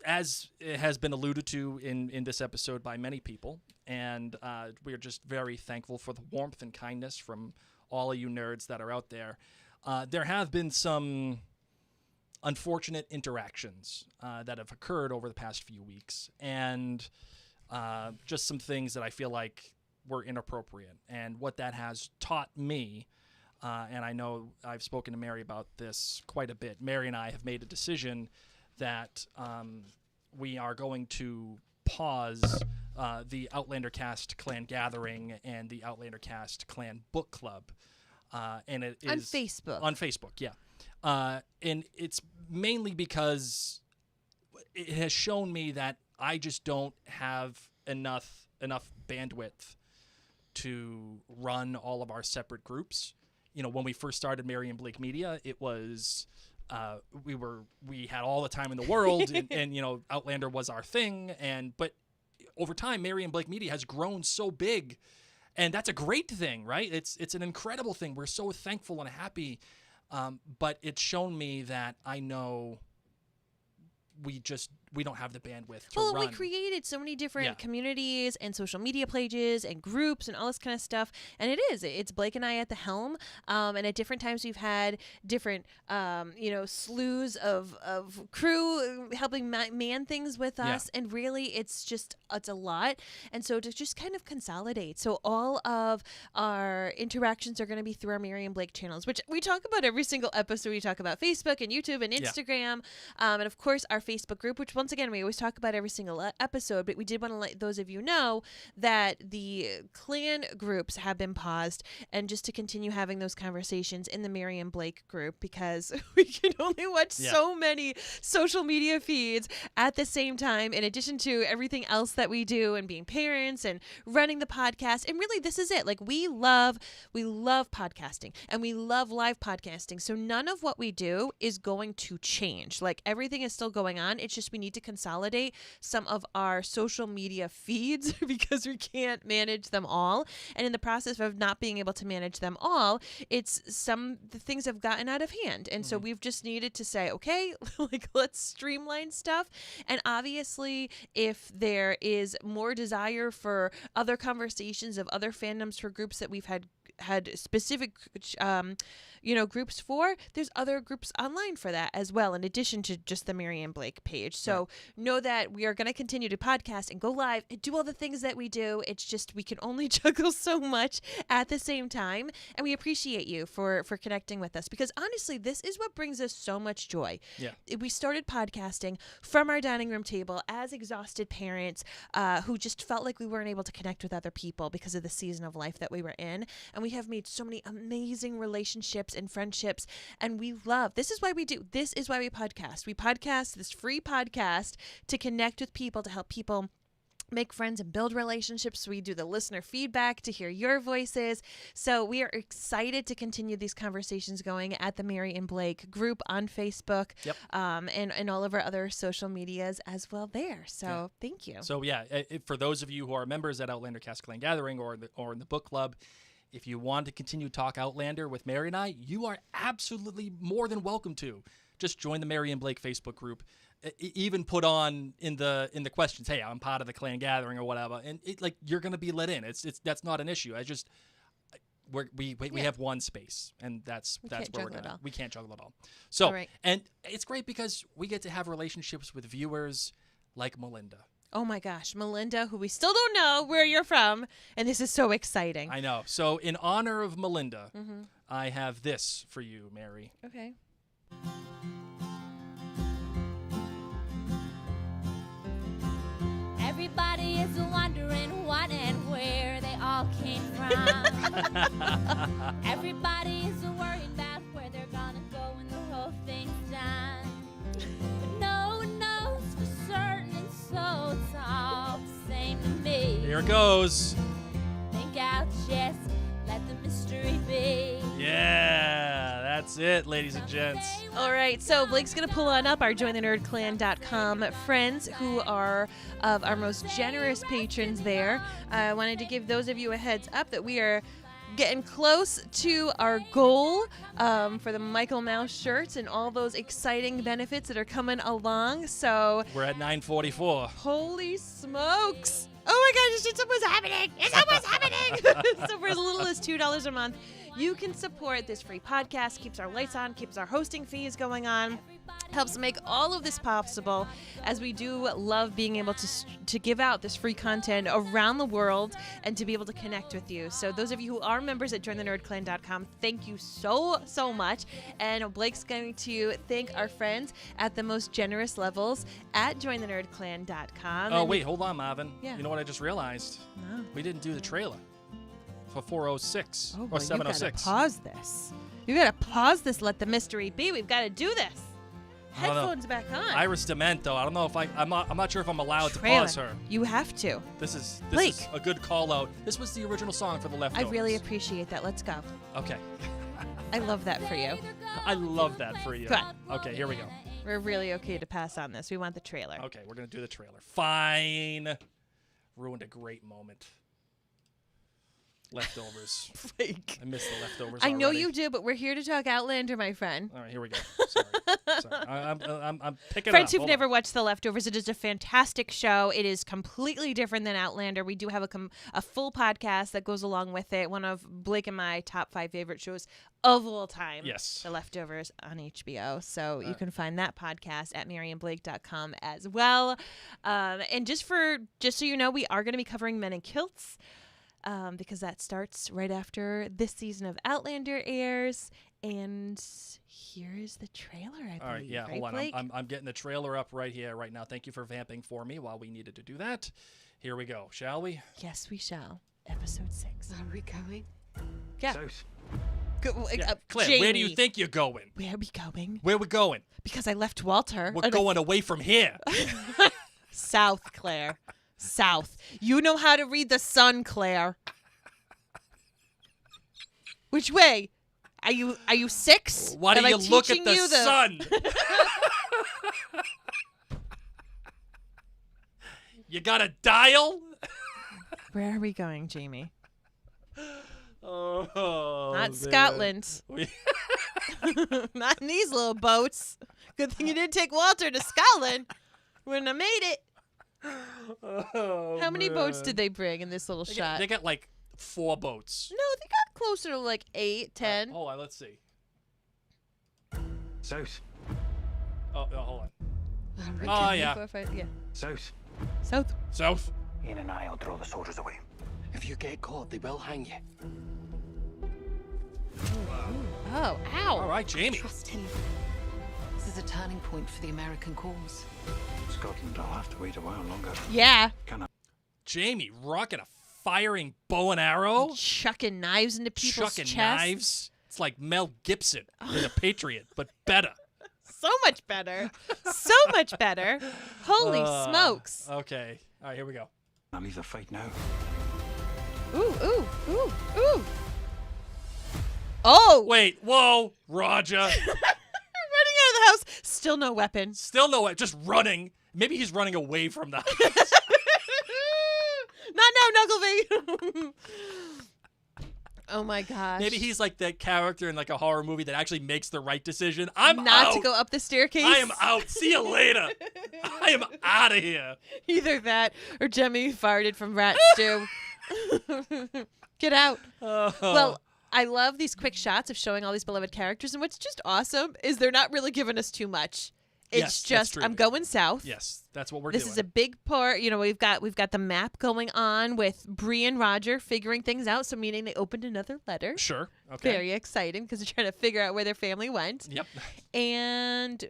As it has been alluded to in this episode by many people, and we are just very thankful for the warmth and kindness from all of you nerds that are out there. There have been some unfortunate interactions that have occurred over the past few weeks, and just some things that I feel like were inappropriate. And what that has taught me, and I know I've spoken to Mary about this quite a bit, Mary and I have made a decision that we are going to pause the Outlander Cast Clan Gathering and the Outlander Cast Clan Book Club. And it is on Facebook. On Facebook, yeah. And it's mainly because it has shown me that I just don't have enough bandwidth to run all of our separate groups. You know, when we first started Mary and Blake Media, it was we had all the time in the world, and you know, Outlander was our thing, but over time, Mary and Blake Media has grown so big, and that's a great thing, right? It's an incredible thing. We're so thankful and happy, but it's shown me that I know we don't have the bandwidth to run. We created so many different communities and social media pages and groups and all this kind of stuff. And it's Blake and I at the helm. And at different times we've had different, slews of crew helping man things with us. And really it's a lot. And so to just kind of consolidate. So all of our interactions are going to be through our Mary and Blake channels, which we talk about every single episode. We talk about Facebook and YouTube and Instagram. And of course our Facebook group, which once again, we always talk about every single episode, but we did want to let those of you know that the clan groups have been paused, and just to continue having those conversations in the Mary and Blake group, because we can only watch so many social media feeds at the same time, in addition to everything else that we do and being parents and running the podcast. And really, this is it. Like, we love podcasting, and we love live podcasting. So none of what we do is going to change. Like, everything is still going on. It's just we need to consolidate some of our social media feeds because we can't manage them all. And in the process of not being able to manage them all, the things have gotten out of hand. And so we've just needed to say, okay, like, let's streamline stuff. And obviously, if there is more desire for other conversations of other fandoms for groups that we've had specific groups for, there's other groups online for that as well, in addition to just the Mary and Blake page. So know that we are going to continue to podcast and go live and do all the things that we do. It's just we can only juggle so much at the same time, and we appreciate you for connecting with us, because honestly, this is what brings us so much joy. We started podcasting from our dining room table as exhausted parents who just felt like we weren't able to connect with other people because of the season of life that we were in, and we have made so many amazing relationships and friendships, and this is why we do. This is why we podcast. We podcast this free podcast to connect with people, to help people make friends and build relationships. We do the listener feedback to hear your voices. So we are excited to continue these conversations going at the Mary and Blake group on Facebook, and all of our other social medias as well there. So thank you. So for those of you who are members at Outlander Cast Clan Gathering or in the book club, if you want to continue Talk Outlander with Mary and I, you are absolutely more than welcome to. Just join the Mary and Blake Facebook group. Even put on in the questions, hey, I'm part of the Clan Gathering or whatever, and you're going to be let in. That's not an issue. We have one space, and that's where we're going. We can't juggle it all. So, and it's great because we get to have relationships with viewers like Melinda. Oh my gosh, Melinda, who we still don't know where you're from, and this is so exciting. I know. So in honor of Melinda, I have this for you, Mary. Okay. Everybody is wondering what and where they all came from. Everybody is worried about where they're gonna go when the whole thing's done. But no one knows for certain, and so it's all the same to me. Here it goes. Think I'll just let the mystery be. Yeah, that's it, ladies and gents. All right, so Blake's going to pull on up our jointhenerdclan.com friends who are of our most generous patrons there. I wanted to give those of you a heads up that we are getting close to our goal for the Michael Mouse shirts and all those exciting benefits that are coming along. So we're at 944. Holy smokes. Oh my gosh, it's almost happening. It's almost happening. So for as little as $2 a month, you can support this free podcast, keeps our lights on, keeps our hosting fees going on, helps make all of this possible, as we do love being able to give out this free content around the world and to be able to connect with you. So those of you who are members at jointhenerdclan.com, thank you so much. And Blake's going to thank our friends at the most generous levels at jointhenerdclan.com. Oh, wait, hold on, Marvin. Yeah. You know what I just realized? No. We didn't do the trailer for 406 or 706. You gotta pause this. You gotta pause this. Let the mystery be. We've got to do this. I don't know. Headphones back on. Iris Demento. I don't know if I'm not sure if I'm allowed to Trailer. pause her. You have to. This is Blake. a good call out. This was the original song for The I Leftovers. really appreciate that. Let's go. Okay. I love that for you. I love that for you. Good. Okay, here we go. We're really okay to pass on this. We want the trailer. Okay, we're going to do the trailer. Fine. Ruined a great moment. Leftovers. Blake. I missed the Leftovers I know already. you do, but we're here to talk Outlander, my friend. All right, here we go. Sorry. I'm picking Friends up. who've Hold never on. watched The Leftovers, it is a fantastic show. It is completely different than Outlander. We do have a full podcast that goes along with it. One of Blake and my top 5 favorite shows of all time. Yes. The Leftovers on HBO. So you can find that podcast at MaryandBlake.com as well. And just so you know, we are going to be covering Men in Kilts. Because that starts right after this season of Outlander airs. And here is the trailer, I believe. All right, yeah, right, hold on. Blake? I'm getting the trailer up right here, right now. Thank you for vamping for me while we needed to do that. Here we go, shall we? Yes, we shall. Episode 6. Are we going? Yeah. South. Yeah. Claire, where do you Jamie. think you're going? Where are we going? Where we going? Because I left Walter. We're going away from here. South, Claire. South. You know how to read the sun, Claire. Which way? Are you 6? Why do Am I you look at teaching the you sun? You got a dial? Where are we going, Jamie? Oh, Not man. Scotland. Not in these little boats. Good thing you didn't take Walter to Scotland. Wouldn't have made it. Oh, How many boats man. did they bring in this little shot? They got like 4 boats. No, they got closer to like 8, 10. Hold on, let's see. South. Oh, hold on. One, Oh, two, yeah. 3, 4, 5, yeah. South. South. South. Ian and I will draw the soldiers away. If you get caught, they will hang you. Oh, ow. All right, Jamie. Trust him. This is a turning point for the American cause. Scotland, I'll have to wait a while longer. Yeah. Can I? Jamie rocking a firing bow and arrow. Chucking knives into people's Chucking chests. knives. It's like Mel Gibson in The Patriot, but better. So much better. So much better. Holy smokes. Okay. All right, here we go. I'll leave the fight now. Ooh, ooh, ooh, ooh. Oh. Wait, whoa, Roger. Running out of the house. Still no weapon. Still no way, just running. Maybe he's running away from the house. Not now, Knuckleby. Oh my gosh. Maybe he's like that character in like a horror movie that actually makes the right decision. I'm not out. to go up the staircase. I am out. See you later. I am out of here. Either that or Jemmy farted from rat stew. Get out. Well, I love these quick shots of showing all these beloved characters, and what's just awesome is they're not really giving us too much. It's Yes, that's just true. I'm going south. Yes, that's what we're This doing. is a big part. You know, we've got the map going on with Bree and Roger figuring things out. So meaning they opened another letter. Sure. Okay. Very exciting because they're trying to figure out where their family went. Yep. And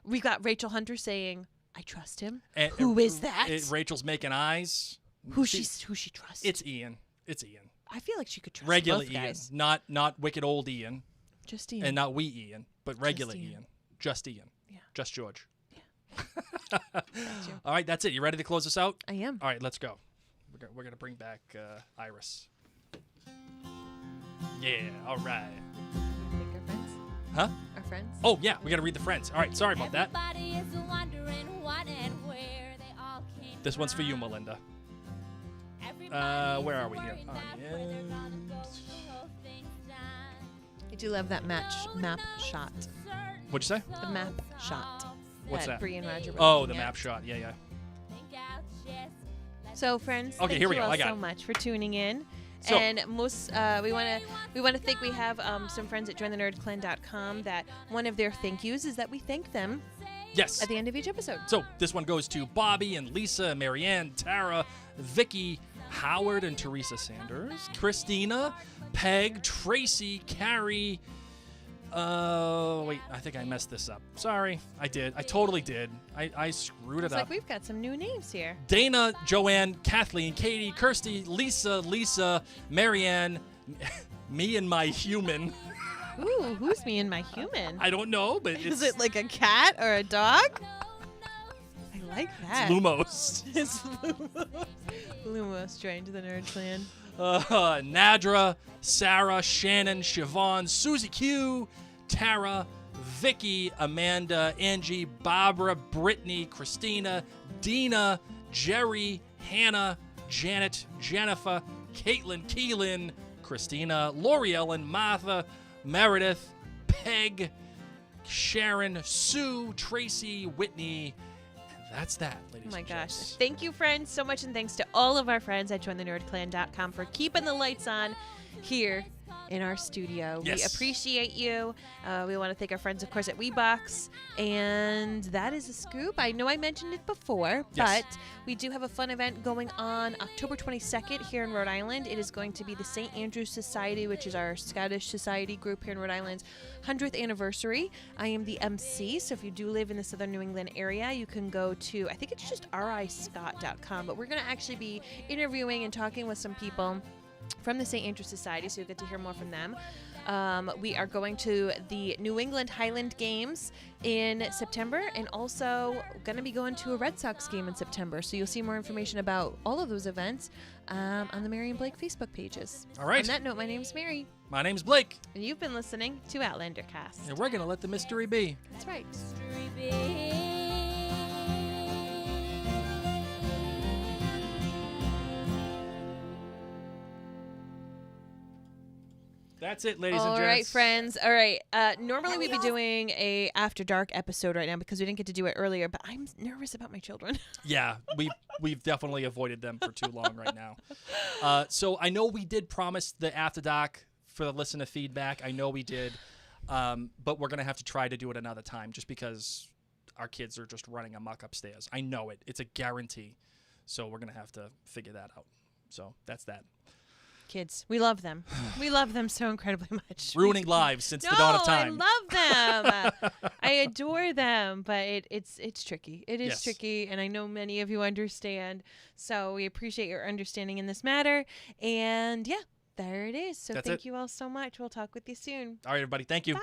we got Rachel Hunter saying, "I trust him." And, Who is that? Rachel's making eyes. Who she trusts? It's Ian. It's Ian. I feel like she could trust Regular both Ian, guys. not wicked old Ian. Just Ian. And not wee Ian, but regular Ian. Ian. Just Ian. Yeah. Just George. All right, that's it. You ready to close this out? I am. All right, let's go. We're gonna bring back Iris. Yeah. All right. Think our friends? Huh? Our friends? Oh yeah, we gotta read the friends. All right, sorry about that. Everybody is wondering what and where they all came This one's for you, Melinda. Where are we here? I do love that map shot. What'd you say? The map shot. What's that? Bree and Roger were Oh, looking the at. map shot. Yeah, yeah. So, friends, Okay, thank here we you go. all I got so it. much for tuning in. So- And most we want to thank. We have some friends at jointhenerdclan.com that one of their thank yous is that we thank them Yes. at the end of each episode. So this one goes to Bobby and Lisa, Marianne, Tara, Vicky, Howard and Teresa Sanders, Christina, Peg, Tracy, Carrie. Wait, I think I messed this up. Sorry, I did. I totally did. I screwed it It's up. like we've got some new names here. Dana, Joanne, Kathleen, Katie, Kirsty, Lisa, Marianne, me and my human. Ooh, who's me and my human? I don't know, but it's... Is it like a cat or a dog? I like that. It's Lumos. It's Lumos. Lumos joined the Nerd Clan. Nadra, Sarah, Shannon, Siobhan, Susie Q, Tara, Vicky, Amanda, Angie, Barbara, Brittany, Christina, Dina, Jerry, Hannah, Janet, Jennifer, Caitlin, Keelan, Christina, Lori Ellen, Martha, Meredith, Peg, Sharon, Sue, Tracy, Whitney. And that's that, ladies Oh my and gosh. gents. Thank you, friends, so much. And thanks to all of our friends at jointhenerdclan.com for keeping the lights on here in our studio. We Yes. appreciate you. We want to thank our friends, of course, at WeBox. And that is a scoop. I know I mentioned it before, Yes. but we do have a fun event going on October 22nd here in Rhode Island. It is going to be the St. Andrew's Society, which is our Scottish society group here in Rhode Island's 100th anniversary. I am the MC, so if you do live in the southern New England area, you can go to, I think it's just riscott.com, but we're going to actually be interviewing and talking with some people from the St. Andrew Society, so you'll get to hear more from them. We are going to the New England Highland Games in September, and also going to be going to a Red Sox game in September. So you'll see more information about all of those events on the Mary and Blake Facebook pages. All right. On that note, my name's Mary. My name's Blake. And you've been listening to Outlander Cast. And we're going to let the mystery be. That's right. That's it, ladies and All gents. right, friends. All right. Normally we'd be doing a After Dark episode right now because we didn't get to do it earlier, but I'm nervous about my children. Yeah, we've definitely avoided them for too long right now. So I know we did promise the After Doc for the listener feedback. I know we did, but we're gonna have to try to do it another time just because our kids are just running amok upstairs. I know it; it's a guarantee. So we're gonna have to figure that out. So that's that. Kids, we love them. We love them so incredibly much. Ruining lives since the dawn of time. I love them. I adore them, but it's tricky. It is Yes. tricky, and I know many of you understand. So we appreciate your understanding in this matter. And yeah, there it is. So That's thank it. you all so much. We'll talk with you soon. All right, everybody. Thank you. Bye.